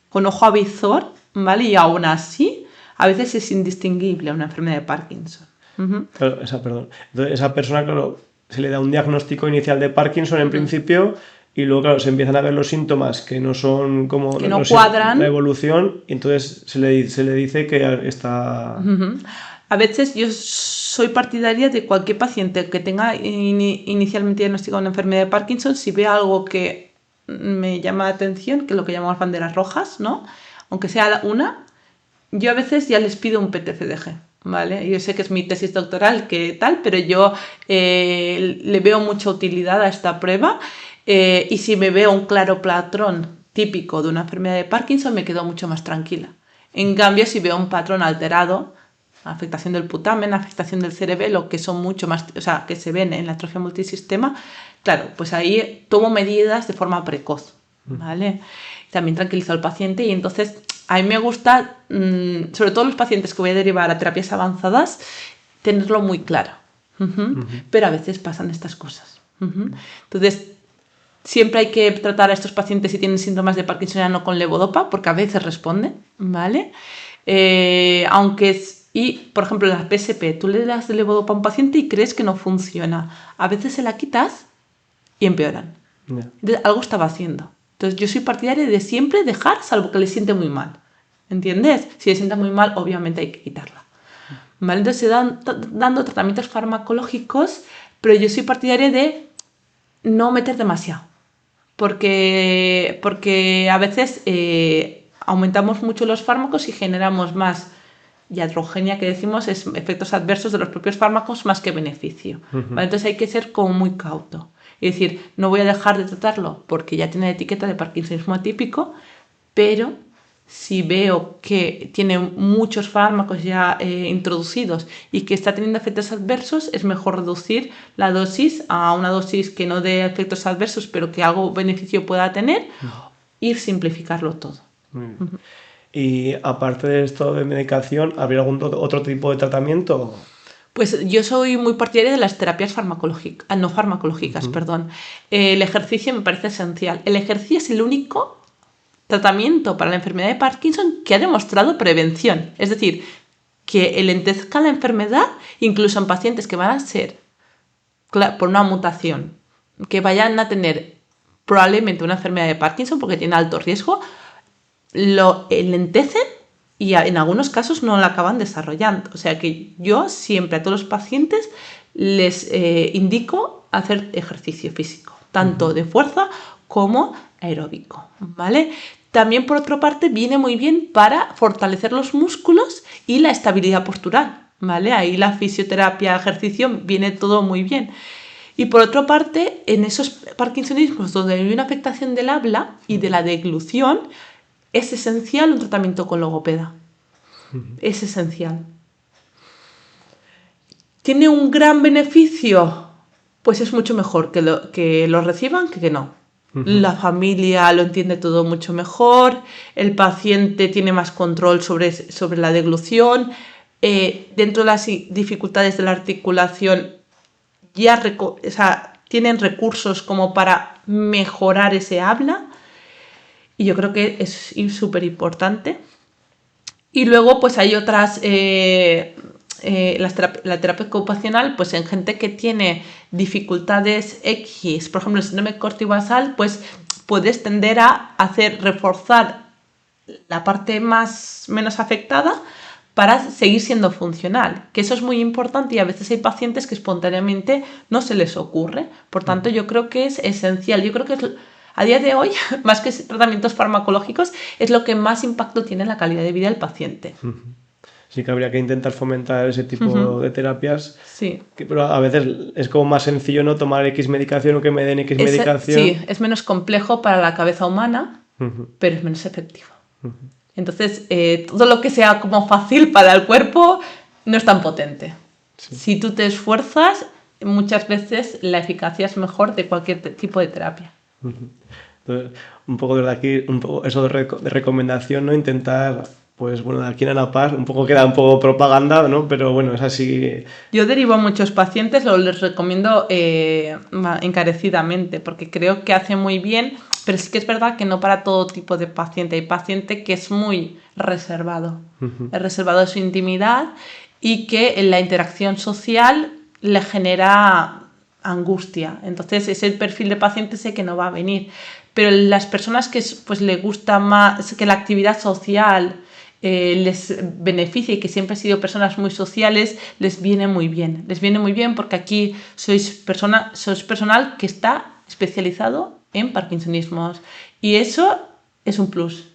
con ojo avizor, ¿vale? Y aún así, a veces es indistinguible una enfermedad de Parkinson. Claro, Entonces, esa persona, claro, se le da un diagnóstico inicial de Parkinson en principio y luego, claro, se empiezan a ver los síntomas que no son como... Que no cuadran. La evolución, y entonces se le dice que está... A veces yo soy partidaria de cualquier paciente que tenga inicialmente diagnosticado una enfermedad de Parkinson, si ve algo que me llama la atención, que es lo que llamamos banderas rojas, ¿no? Aunque sea una, yo a veces ya les pido un PTCDG, ¿vale? Yo sé que es mi tesis doctoral, que tal, pero yo le veo mucha utilidad a esta prueba y si me veo un claro patrón típico de una enfermedad de Parkinson, me quedo mucho más tranquila. En cambio, si veo un patrón alterado, afectación del putamen, afectación del cerebelo, que son mucho más, o sea, que se ven en la atrofia multisistema, claro, pues ahí tomo medidas de forma precoz, ¿vale? También tranquilizo al paciente y entonces a mí me gusta, sobre todo los pacientes que voy a derivar a terapias avanzadas, tenerlo muy claro. Pero a veces pasan estas cosas. Entonces, siempre hay que tratar a estos pacientes si tienen síntomas de parkinsoniano con levodopa, porque a veces responden, ¿vale? Y, por ejemplo, en la PSP, tú le das de levodopa a un paciente y crees que no funciona. A veces se la quitas y empeoran. Entonces, algo estaba haciendo. Entonces, yo soy partidaria de siempre dejar, salvo que le siente muy mal. ¿Entiendes? Si le siente muy mal, obviamente hay que quitarla. ¿Vale? Entonces, se dan dando tratamientos farmacológicos, pero yo soy partidaria de no meter demasiado. Porque a veces aumentamos mucho los fármacos y generamos más iatrogenia, que decimos, es efectos adversos de los propios fármacos más que beneficio. ¿Vale? Entonces hay que ser como muy cauto. Es decir, no voy a dejar de tratarlo porque ya tiene la etiqueta de parkinsonismo atípico, pero si veo que tiene muchos fármacos ya introducidos y que está teniendo efectos adversos, es mejor reducir la dosis a una dosis que no dé efectos adversos, pero que algo beneficio pueda tener, y simplificarlo todo. Y aparte de esto de medicación, ¿habría algún otro tipo de tratamiento? Pues yo soy muy partidaria de las terapias no farmacológicas, perdón. El ejercicio me parece esencial. El ejercicio es el único tratamiento para la enfermedad de Parkinson que ha demostrado prevención. Es decir, que lentezca la enfermedad, incluso en pacientes que van a ser, por una mutación, que vayan a tener probablemente una enfermedad de Parkinson porque tiene alto riesgo, lo lentecen y en algunos casos no la acaban desarrollando. O sea que yo siempre a todos los pacientes les indico hacer ejercicio físico, tanto de fuerza como aeróbico, ¿vale? También, por otra parte, viene muy bien para fortalecer los músculos y la estabilidad postural, ¿vale? Ahí la fisioterapia, ejercicio, viene todo muy bien. Y por otra parte, en esos parkinsonismos donde hay una afectación del habla y de la deglución, es esencial un tratamiento con logopeda. Es esencial. ¿Tiene un gran beneficio? Pues es mucho mejor que lo reciban que no. La familia lo entiende todo mucho mejor, el paciente tiene más control sobre la deglución, dentro de las dificultades de la articulación ya tienen recursos como para mejorar ese habla, y yo creo que es súper importante. Y luego pues hay otras... la terapia ocupacional, pues en gente que tiene dificultades X, por ejemplo el síndrome cortibasal, pues puedes tender a reforzar la parte menos afectada para seguir siendo funcional, que eso es muy importante, y a veces hay pacientes que espontáneamente no se les ocurre. Por tanto, yo creo que es esencial. Yo creo que a día de hoy, más que tratamientos farmacológicos, es lo que más impacto tiene en la calidad de vida del paciente. Sí que habría que intentar fomentar ese tipo de terapias. Sí. Pero a veces es como más sencillo, ¿no? Tomar X medicación o que me den X medicación. Sí, es menos complejo para la cabeza humana, pero es menos efectivo. Entonces, todo lo que sea como fácil para el cuerpo no es tan potente. Sí. Si tú te esfuerzas, muchas veces la eficacia es mejor de cualquier tipo de terapia. Entonces, un poco desde aquí, un poco eso de recomendación, ¿no? Intentar... Pues bueno, de aquí en Anapar, un poco queda un poco propaganda, ¿no? Pero bueno, es así. Yo derivo a muchos pacientes, les recomiendo encarecidamente, porque creo que hace muy bien, pero sí que es verdad que no para todo tipo de paciente. Hay paciente que es muy reservado, es reservado de su intimidad, y que en la interacción social le genera angustia. Entonces, ese perfil de paciente sé que no va a venir. Pero las personas que pues le gusta más, que la actividad social les beneficia, y que siempre han sido personas muy sociales, les viene muy bien. Les viene muy bien porque aquí sois personal que está especializado en parkinsonismos, y eso es un plus.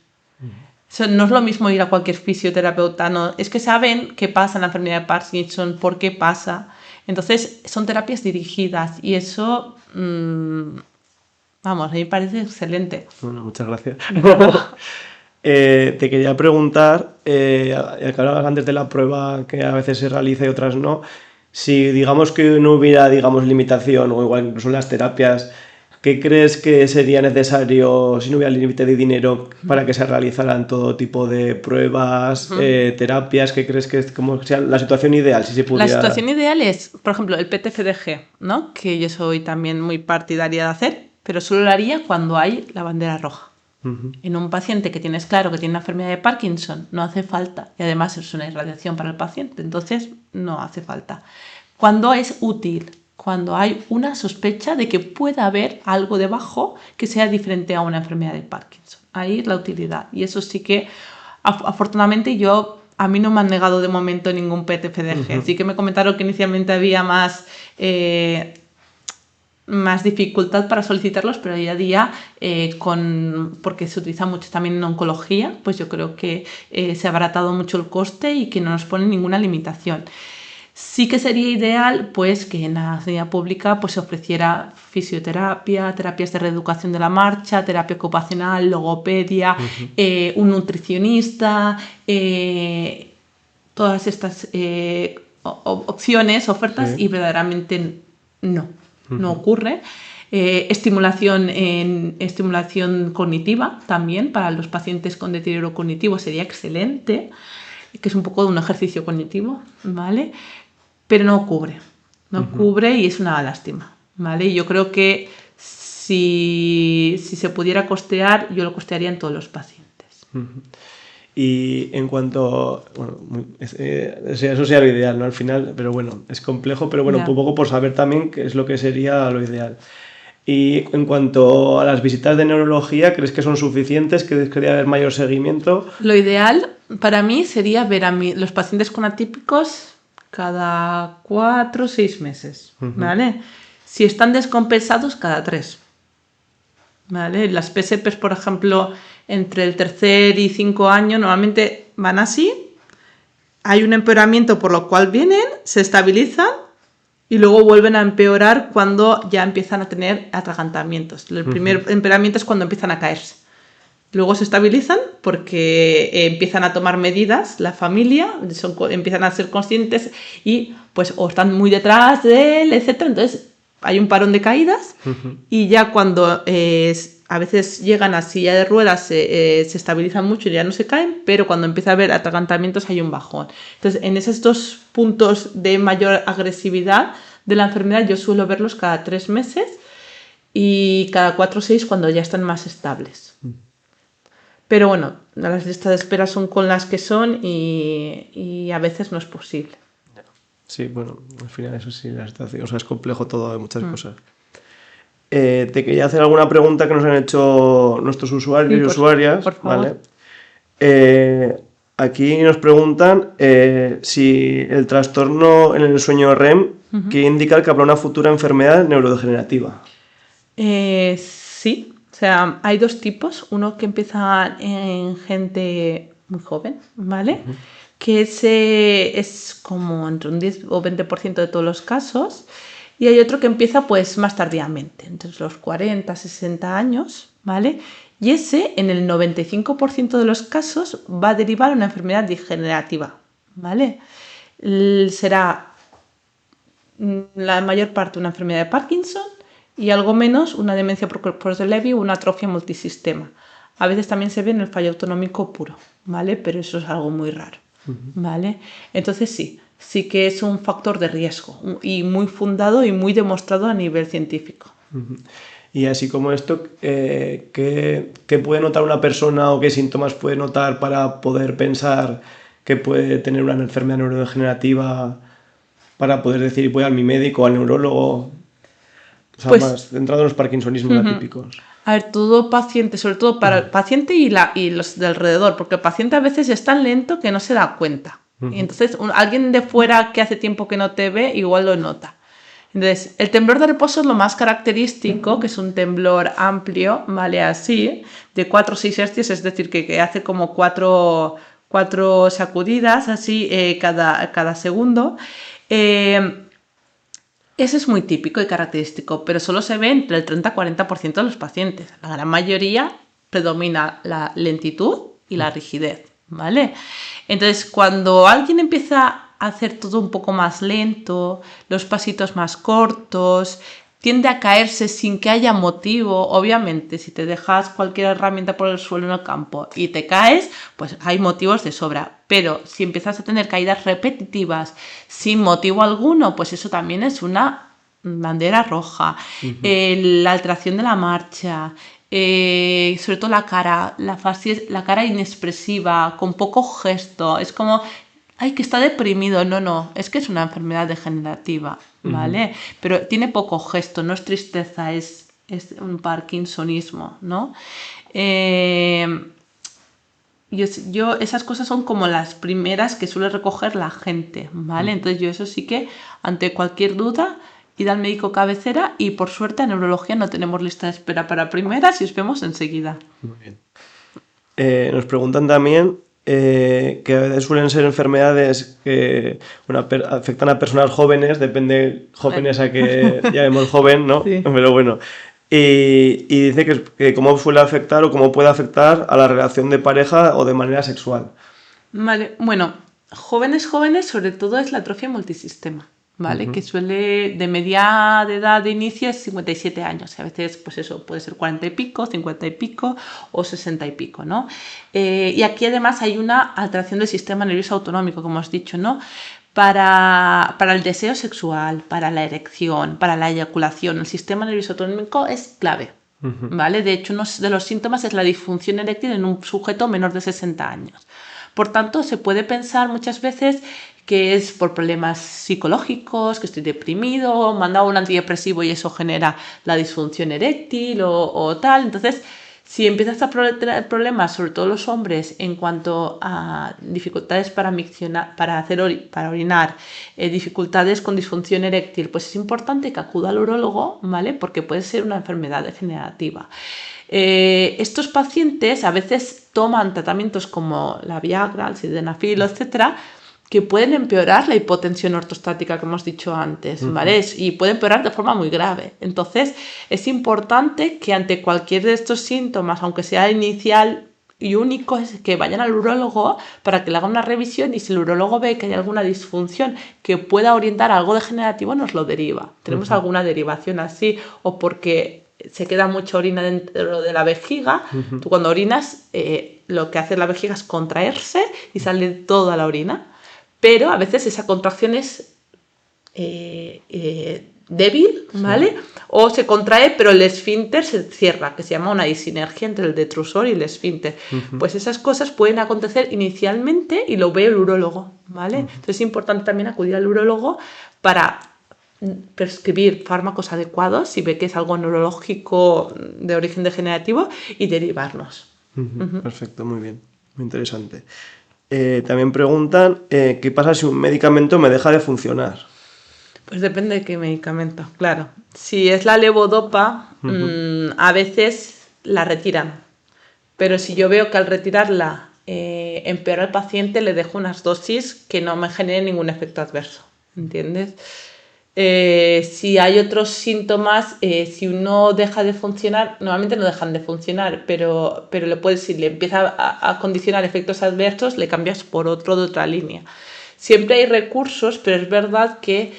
Eso no es lo mismo ir a cualquier fisioterapeuta, no, es que saben qué pasa en la enfermedad de Parkinson, por qué pasa. Entonces son terapias dirigidas, y eso vamos, a mí me parece excelente. Bueno, muchas gracias. Te quería preguntar, ya que hablabas antes de la prueba que a veces se realiza y otras no, si digamos que no hubiera, digamos, limitación, o igual incluso en las terapias, ¿qué crees que sería necesario, si no hubiera límite de dinero, para que se realizaran todo tipo de pruebas, terapias? ¿Qué crees que es como sea la situación ideal, si se pudiera? La situación ideal es, por ejemplo, el PTFDG, ¿no? Que yo soy también muy partidaria de hacer, pero solo lo haría cuando hay la bandera roja. En un paciente que tienes claro que tiene una enfermedad de Parkinson, no hace falta, y además es una irradiación para el paciente, entonces no hace falta. Cuando es útil, cuando hay una sospecha de que pueda haber algo debajo que sea diferente a una enfermedad de Parkinson, ahí la utilidad. Y eso sí que, afortunadamente, a mí no me han negado de momento ningún PTFDG. Así que me comentaron que inicialmente había más dificultad para solicitarlos, pero día a día, porque se utiliza mucho también en oncología, pues yo creo que se ha abaratado mucho el coste y que no nos pone ninguna limitación. Sí que sería ideal pues que en la sanidad pública pues se ofreciera fisioterapia, terapias de reeducación de la marcha, terapia ocupacional, logopedia, un nutricionista, todas estas opciones, ofertas, y verdaderamente no ocurre. Estimulación cognitiva también para los pacientes con deterioro cognitivo sería excelente, que es un poco de un ejercicio cognitivo, ¿vale? Pero no cubre, y es una lástima, ¿vale? Y yo creo que si se pudiera costear, yo lo costearía en todos los pacientes. Y en cuanto... Bueno, eso sería lo ideal, ¿no? Al final, pero bueno, es complejo, pero bueno, un poco por saber también qué es lo que sería lo ideal. Y en cuanto a las visitas de neurología, ¿crees que son suficientes? ¿Crees que debería haber mayor seguimiento? Lo ideal para mí sería ver a los pacientes con atípicos cada 4 o 6 meses, ¿vale? Si están descompensados, cada 3, ¿vale? Las PSPs, por ejemplo, entre el tercer y 5 años normalmente van así. Hay un empeoramiento por lo cual vienen, se estabilizan y luego vuelven a empeorar cuando ya empiezan a tener atragantamientos. El primer empeoramiento es cuando empiezan a caerse. Luego se estabilizan porque empiezan a tomar medidas, la familia, empiezan a ser conscientes y pues o están muy detrás de él, etc. Entonces hay un parón de caídas y ya cuando a veces llegan a silla de ruedas se estabilizan mucho y ya no se caen, pero cuando empieza a haber atragantamientos hay un bajón. Entonces en esos 2 puntos de mayor agresividad de la enfermedad yo suelo verlos cada 3 meses y cada 4 o 6 cuando ya están más estables. Pero bueno, las listas de espera son con las que son y a veces no es posible. Sí, bueno, al final eso sí, la situación, o sea, es complejo todo de muchas cosas. Te quería hacer alguna pregunta que nos han hecho nuestros usuarios y usuarias. Por favor. ¿Vale? Aquí nos preguntan si el trastorno en el sueño REM quiere indicar que habrá una futura enfermedad neurodegenerativa. Sí. O sea, hay 2 tipos. Uno que empieza en gente muy joven, ¿vale? Que es como entre un 10 o 20% de todos los casos. Y hay otro que empieza pues más tardíamente, entre los 40, 60 años, ¿vale? Y ese, en el 95% de los casos, va a derivar una enfermedad degenerativa, ¿vale? Será la mayor parte una enfermedad de Parkinson y algo menos una demencia por de Lewy o una atrofia multisistema. A veces también se ve en el fallo autonómico puro, ¿vale? Pero eso es algo muy raro, ¿vale? Entonces sí que es un factor de riesgo y muy fundado y muy demostrado a nivel científico. Y así como esto, ¿qué puede notar una persona o qué síntomas puede notar para poder pensar que puede tener una enfermedad neurodegenerativa, para poder decir voy a mi médico, al neurólogo? O sea, Pues, más centrado en los parkinsonismos atípicos. A ver, todo paciente, sobre todo para el paciente y los de alrededor, porque el paciente a veces es tan lento que no se da cuenta. Y entonces alguien de fuera que hace tiempo que no te ve igual lo nota. Entonces, el temblor de reposo es lo más característico, que es un temblor amplio, ¿vale? Así, de 4 o 6 hercios, es decir, que hace como 4 sacudidas, así, cada segundo. Ese es muy típico y característico, pero solo se ve entre el 30-40% de los pacientes. La gran mayoría predomina la lentitud y la rigidez, ¿vale? Entonces, cuando alguien empieza a hacer todo un poco más lento, los pasitos más cortos, tiende a caerse sin que haya motivo. Obviamente, si te dejas cualquier herramienta por el suelo en el campo y te caes, pues hay motivos de sobra. Pero si empiezas a tener caídas repetitivas sin motivo alguno, pues eso también es una bandera roja. La alteración de la marcha, sobre todo la cara, la cara inexpresiva, con poco gesto. Es como, ay, que está deprimido. No, es que es una enfermedad degenerativa, ¿vale? Pero tiene poco gesto, no es tristeza, es un parkinsonismo, ¿no? Yo esas cosas son como las primeras que suele recoger la gente, ¿vale? Entonces yo eso sí que, ante cualquier duda, ir al médico cabecera y por suerte en neurología no tenemos lista de espera para primeras y os vemos enseguida. Muy bien. Nos preguntan también que a veces suelen ser enfermedades que afectan a personas jóvenes, depende jóvenes a que ya vemos joven, ¿no? Sí. Pero bueno. Y dice que cómo suele afectar o cómo puede afectar a la relación de pareja o de manera sexual. Vale, bueno, jóvenes, sobre todo es la atrofia multisistema, ¿vale? Que suele, de media de edad de inicio es 57 años. A veces, pues eso, puede ser 40 y pico, 50 y pico o 60 y pico, ¿no? Y aquí además hay una alteración del sistema nervioso autonómico, como os he dicho, ¿no? Para el deseo sexual, para la erección, para la eyaculación, el sistema nervioso autonómico es clave, ¿vale? De hecho, uno de los síntomas es la disfunción eréctil en un sujeto menor de 60 años. Por tanto, se puede pensar muchas veces que es por problemas psicológicos, que estoy deprimido, me han dado un antidepresivo y eso genera la disfunción eréctil o tal. Entonces, si empiezas a tener problemas, sobre todo los hombres, en cuanto a dificultades para orinar, dificultades con disfunción eréctil, pues es importante que acuda al urólogo, ¿vale? Porque puede ser una enfermedad degenerativa. Estos pacientes a veces toman tratamientos como la Viagra, el sildenafil, etcétera, que pueden empeorar la hipotensión ortostática que hemos dicho antes, ¿vale? Y pueden empeorar de forma muy grave. Entonces, es importante que ante cualquier de estos síntomas, aunque sea inicial y único, es que vayan al urólogo para que le haga una revisión, y si el urólogo ve que hay alguna disfunción que pueda orientar a algo degenerativo, nos lo deriva. Tenemos alguna derivación así, o porque se queda mucha orina dentro de la vejiga. Tú cuando orinas, lo que hace la vejiga es contraerse y sale toda la orina. Pero a veces esa contracción es débil, ¿vale? Sí. O se contrae, pero el esfínter se cierra, que se llama una disinergia entre el detrusor y el esfínter. Pues esas cosas pueden acontecer inicialmente y lo ve el urólogo, ¿vale? Entonces es importante también acudir al urólogo para prescribir fármacos adecuados si ve que es algo neurológico de origen degenerativo y derivarnos. Perfecto, muy bien, muy interesante. También preguntan qué pasa si un medicamento me deja de funcionar. Pues depende de qué medicamento, claro. Si es la levodopa, a veces la retiran. Pero si yo veo que al retirarla empeora al paciente, le dejo unas dosis que no me generen ningún efecto adverso, ¿entiendes? Si hay otros síntomas, si uno deja de funcionar, normalmente no dejan de funcionar, pero si le empieza a condicionar efectos adversos, le cambias por otro de otra línea. Siempre hay recursos, pero es verdad que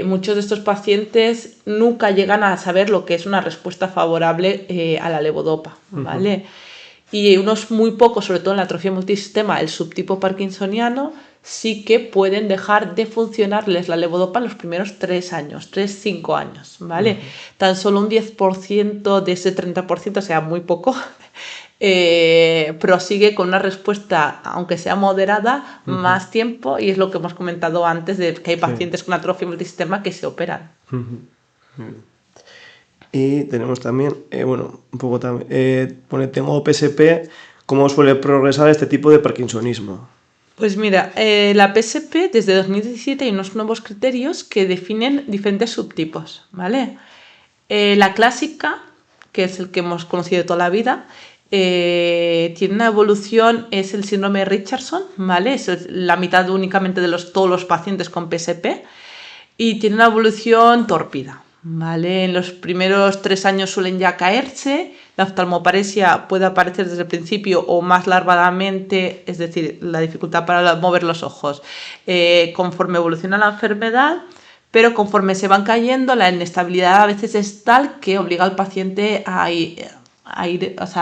muchos de estos pacientes nunca llegan a saber lo que es una respuesta favorable a la levodopa, ¿vale? Y unos muy pocos, sobre todo en la atrofia multisistema, el subtipo parkinsoniano, sí que pueden dejar de funcionarles la levodopa en los primeros 3-5 años, ¿vale? Tan solo un 10% de ese 30%, o sea, muy poco, prosigue con una respuesta, aunque sea moderada, más tiempo, y es lo que hemos comentado antes, de que hay pacientes con atrofia multisistema que se operan. Y tenemos también, un poco también, tengo PSP, ¿cómo suele progresar este tipo de parkinsonismo? Pues mira, la PSP desde 2017 hay unos nuevos criterios que definen diferentes subtipos, ¿vale? La clásica, que es el que hemos conocido toda la vida, tiene una evolución, es el síndrome de Richardson, ¿vale? Es la mitad únicamente de todos los pacientes con PSP, y tiene una evolución tórpida, ¿vale? En los primeros 3 años suelen ya caerse. La oftalmoparesia puede aparecer desde el principio o más larvadamente, es decir, la dificultad para mover los ojos, conforme evoluciona la enfermedad, pero conforme se van cayendo, la inestabilidad a veces es tal que obliga al paciente a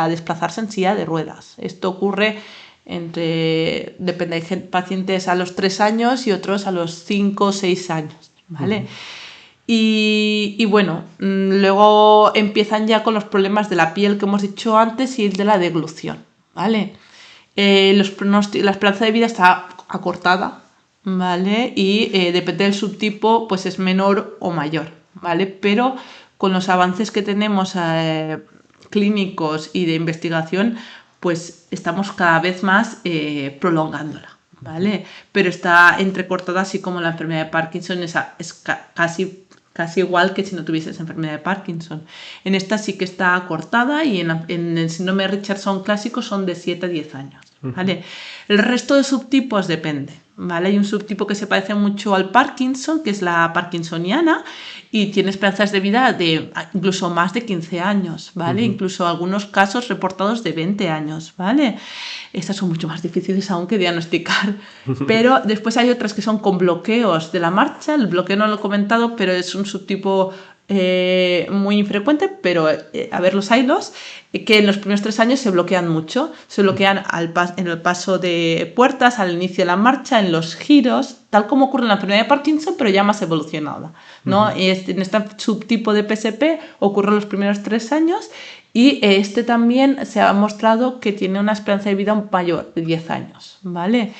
desplazarse en silla de ruedas. Esto ocurre depende de pacientes a los 3 años y otros a los 5 o 6 años, ¿vale? Y bueno, luego empiezan ya con los problemas de la piel que hemos dicho antes y el de la deglución, ¿vale? La esperanza de vida está acortada, ¿vale? Y depende del subtipo, pues es menor o mayor, ¿vale? Pero con los avances que tenemos clínicos y de investigación, pues estamos cada vez más prolongándola, ¿vale? Pero está entrecortada, así como la enfermedad de Parkinson es casi igual que si no tuvieses enfermedad de Parkinson. En esta sí que está acortada, y en el síndrome de Richardson clásico son de 7 a 10 años, ¿vale? El resto de subtipos depende, ¿vale? Hay un subtipo que se parece mucho al Parkinson, que es la parkinsoniana, y tiene esperanzas de vida de incluso más de 15 años, ¿vale? Incluso algunos casos reportados de 20 años, ¿vale? Estas son mucho más difíciles aún que diagnosticar. Pero después hay otras que son con bloqueos de la marcha. El bloqueo no lo he comentado, pero es un subtipo muy infrecuente, pero a ver, los haylos, que en los primeros 3 años se bloquean mucho. Se bloquean en el paso de puertas, al inicio de la marcha, en los giros, tal como ocurre en la enfermedad de Parkinson, pero ya más evolucionada, ¿no? Y en este subtipo de PSP ocurre en los primeros 3 años, y este también se ha mostrado que tiene una esperanza de vida mayor, de 10 años, ¿vale?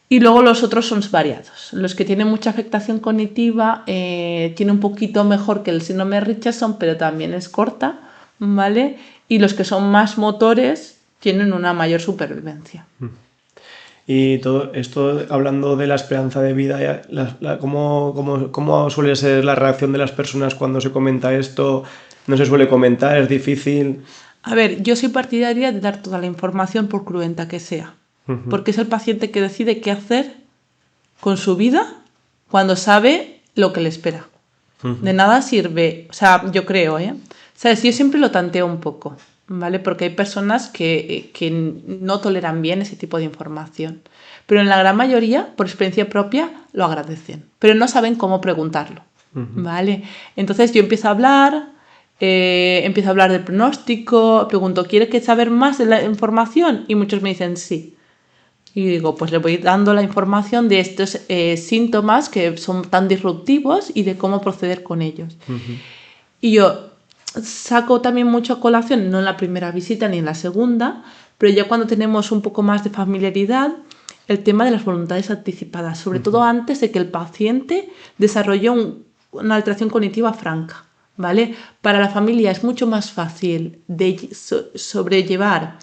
Y luego los otros son variados. Los que tienen mucha afectación cognitiva tienen un poquito mejor que el síndrome de Richardson, pero también es corta, ¿vale? Y los que son más motores tienen una mayor supervivencia. Y todo esto, hablando de la esperanza de vida, ¿cómo suele ser la reacción de las personas cuando se comenta esto? ¿No se suele comentar? ¿Es difícil? A ver, yo soy partidaria de dar toda la información por cruenta que sea, porque es el paciente que decide qué hacer con su vida cuando sabe lo que le espera. De nada sirve, o sea, yo creo, ¿Sabes? Yo siempre lo tanteo un poco, ¿vale? Porque hay personas que no toleran bien ese tipo de información. Pero en la gran mayoría, por experiencia propia, lo agradecen. Pero no saben cómo preguntarlo, ¿vale? Entonces yo empiezo a hablar del pronóstico, pregunto, ¿quiere saber más de la información? Y muchos me dicen sí. Y digo, pues le voy dando la información de estos síntomas que son tan disruptivos y de cómo proceder con ellos. Y yo saco también mucho a colación, no en la primera visita ni en la segunda, pero ya cuando tenemos un poco más de familiaridad, el tema de las voluntades anticipadas, sobre todo antes de que el paciente desarrolle una alteración cognitiva franca, ¿vale? Para la familia es mucho más fácil de sobrellevar,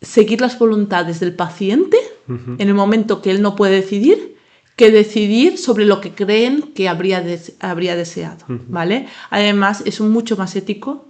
seguir las voluntades del paciente en el momento que él no puede decidir, que decidir sobre lo que creen que habría deseado, ¿vale? Además, es mucho más ético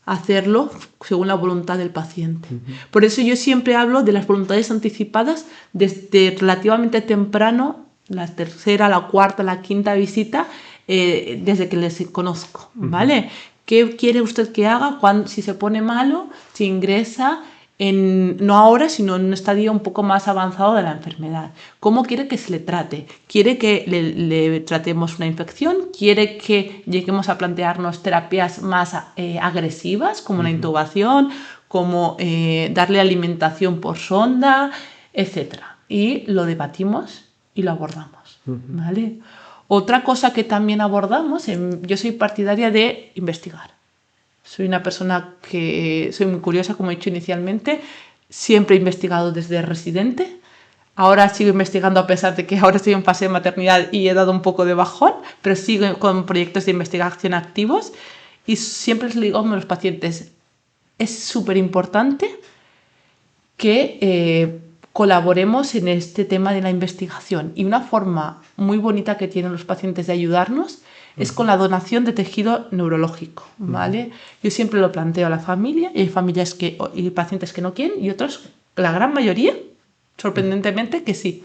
hacerlo según la voluntad del paciente. Por eso yo siempre hablo de las voluntades anticipadas desde relativamente temprano, la tercera, la cuarta, la quinta visita, desde que les conozco, ¿vale? ¿Qué quiere usted que haga si se pone malo, si ingresa no ahora, sino en un estadio un poco más avanzado de la enfermedad? ¿Cómo quiere que se le trate? ¿Quiere que le tratemos una infección? ¿Quiere que lleguemos a plantearnos terapias más agresivas, como una intubación, como darle alimentación por sonda, etcétera? Y lo debatimos y lo abordamos, ¿vale? Otra cosa que también abordamos, yo soy partidaria de investigar. Soy una persona que soy muy curiosa, como he dicho inicialmente. Siempre he investigado desde residente. Ahora sigo investigando a pesar de que ahora estoy en fase de maternidad y he dado un poco de bajón, pero sigo con proyectos de investigación activos. Y siempre les digo a los pacientes, es súper importante que colaboremos en este tema de la investigación. Y una forma muy bonita que tienen los pacientes de ayudarnos es con la donación de tejido neurológico, ¿vale? Yo siempre lo planteo a la familia, y hay familias y pacientes que no quieren, y otros, la gran mayoría, sorprendentemente, que sí.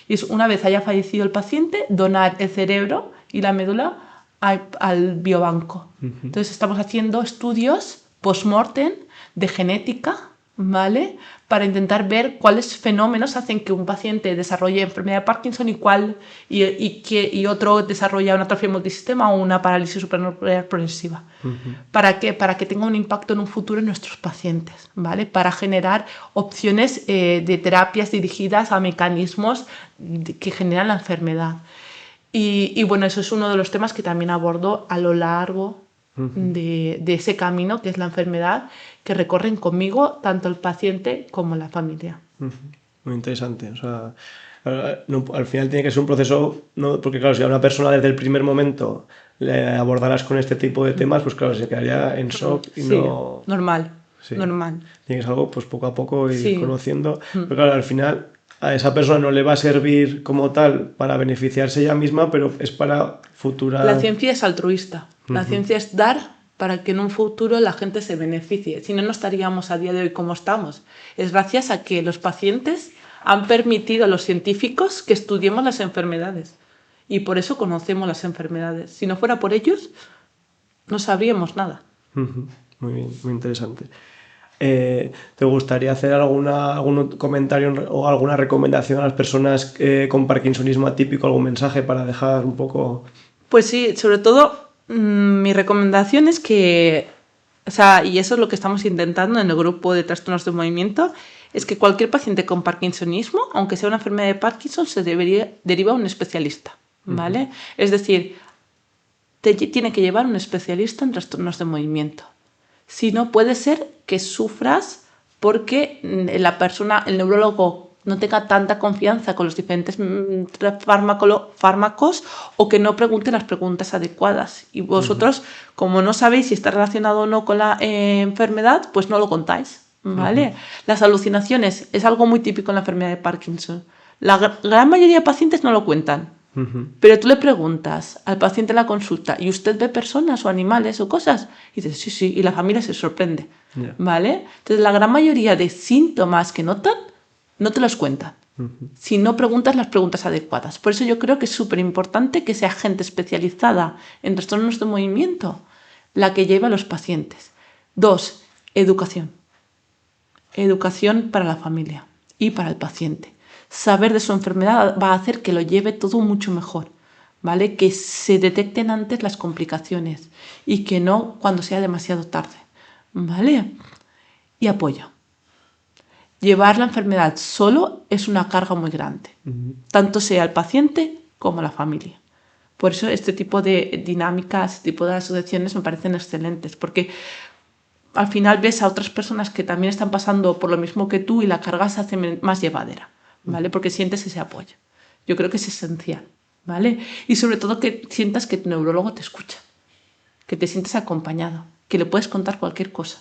Y es una vez haya fallecido el paciente, donar el cerebro y la médula al biobanco. Entonces estamos haciendo estudios post-mortem de genética, ¿vale? Para intentar ver cuáles fenómenos hacen que un paciente desarrolle enfermedad de Parkinson y otro desarrolla una atrofia multisistema o una parálisis supranuclear progresiva. ¿Para qué? Para que tenga un impacto en un futuro en nuestros pacientes, ¿vale? Para generar opciones de terapias dirigidas a mecanismos que generan la enfermedad. Y bueno, eso es uno de los temas que también abordo a lo largo de ese camino que es la enfermedad, que recorren conmigo tanto el paciente como la familia. Muy interesante. O sea, al final tiene que ser un proceso, ¿no? Porque claro, si a una persona desde el primer momento le abordaras con este tipo de temas, pues claro, se quedaría en shock y sí, no... normal. Sí. Normal. Tiene que ser algo pues poco a poco ir Sí. conociendo. Pero claro, al final a esa persona no le va a servir como tal para beneficiarse ella misma, pero es para futura... La ciencia es altruista. La ciencia es dar para que en un futuro la gente se beneficie. Si no, no estaríamos a día de hoy como estamos. Es gracias a que los pacientes han permitido a los científicos que estudiemos las enfermedades. Y por eso conocemos las enfermedades. Si no fuera por ellos, no sabríamos nada. Muy bien, muy interesante. ¿Te gustaría hacer algún comentario o alguna recomendación a las personas con parkinsonismo atípico, algún mensaje para dejar un poco...? Pues sí, sobre todo mi recomendación es que, o sea, y eso es lo que estamos intentando en el grupo de trastornos de movimiento, es que cualquier paciente con parkinsonismo, aunque sea una enfermedad de Parkinson, se deriva a un especialista, ¿vale? Es decir, tiene que llevar un especialista en trastornos de movimiento. Si no, puede ser que sufras porque el neurólogo no tenga tanta confianza con los diferentes fármacos o que no pregunte las preguntas adecuadas. Y vosotros, como no sabéis si está relacionado o no con la enfermedad, pues no lo contáis, ¿vale? Las alucinaciones es algo muy típico en la enfermedad de Parkinson. La gran mayoría de pacientes no lo cuentan. Pero tú le preguntas al paciente en la consulta, ¿y usted ve personas o animales o cosas? Y dices, sí, sí, y la familia se sorprende, ¿vale? Entonces, la gran mayoría de síntomas que notan, no te los cuentan, si no preguntas las preguntas adecuadas. Por eso yo creo que es súper importante que sea gente especializada en trastornos de movimiento la que lleva a los pacientes. 2, educación. Educación para la familia y para el paciente. Saber de su enfermedad va a hacer que lo lleve todo mucho mejor, ¿vale? Que se detecten antes las complicaciones y que no cuando sea demasiado tarde, ¿vale? Y apoyo. Llevar la enfermedad solo es una carga muy grande, tanto sea el paciente como la familia. Por eso este tipo de dinámicas, este tipo de asociaciones me parecen excelentes, porque al final ves a otras personas que también están pasando por lo mismo que tú y la carga se hace más llevadera, ¿vale? Porque sientes ese apoyo. Yo creo que es esencial, ¿vale? Y sobre todo que sientas que tu neurólogo te escucha, que te sientes acompañado, que le puedes contar cualquier cosa,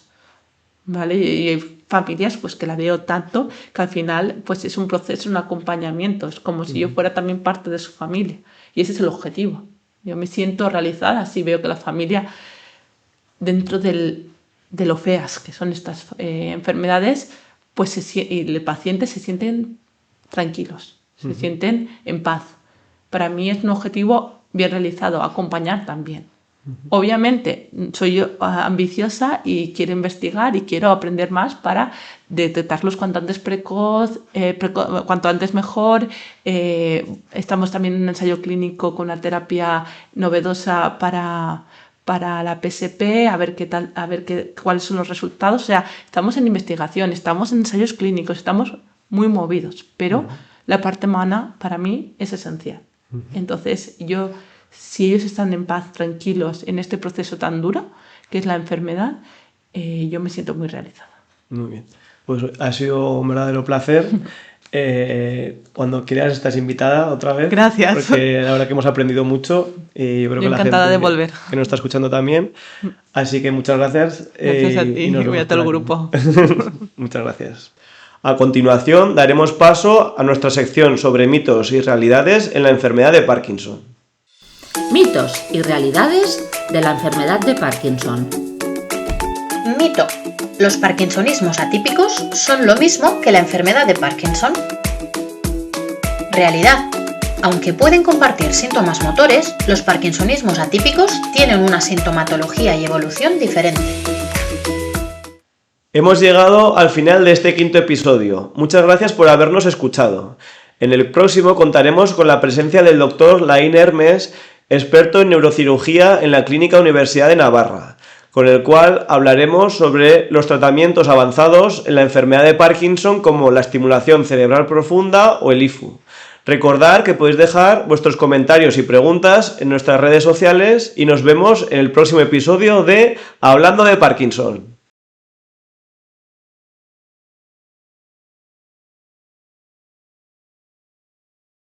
¿vale? Y hay familias pues que la veo tanto que al final pues es un proceso, un acompañamiento, es como si yo fuera también parte de su familia y ese es el objetivo. Yo me siento realizada si veo que la familia dentro de lo feas que son estas enfermedades pues y el paciente se sienten tranquilos, se sienten en paz. Para mí es un objetivo bien realizado, acompañar también. Obviamente soy yo ambiciosa y quiero investigar y quiero aprender más para detectarlos cuanto antes cuanto antes mejor. Estamos también en un ensayo clínico con una terapia novedosa para la PSP, a ver qué tal, cuáles son los resultados. O sea, estamos en investigación, estamos en ensayos clínicos, estamos muy movidos, pero la parte humana para mí es esencial. Entonces si ellos están en paz, tranquilos en este proceso tan duro que es la enfermedad, yo me siento muy realizada. Muy bien, pues ha sido un verdadero placer. Cuando quieras estás invitada otra vez. Gracias. Porque la verdad que hemos aprendido mucho y yo creo que la encantada gente de volver. que nos está escuchando también. Así que muchas gracias. Gracias a ti y a todo el grupo. Muchas gracias. A continuación daremos paso a nuestra sección sobre mitos y realidades en la enfermedad de Parkinson. Mitos y realidades de la enfermedad de Parkinson. Mito. Los parkinsonismos atípicos son lo mismo que la enfermedad de Parkinson. Realidad. Aunque pueden compartir síntomas motores, los parkinsonismos atípicos tienen una sintomatología y evolución diferente. Hemos llegado al final de este 5º episodio. Muchas gracias por habernos escuchado. En el próximo contaremos con la presencia del Dr. Laín Hermes, experto en neurocirugía en la Clínica Universidad de Navarra, con el cual hablaremos sobre los tratamientos avanzados en la enfermedad de Parkinson como la estimulación cerebral profunda o el IFU. Recordad que podéis dejar vuestros comentarios y preguntas en nuestras redes sociales y nos vemos en el próximo episodio de Hablando de Parkinson.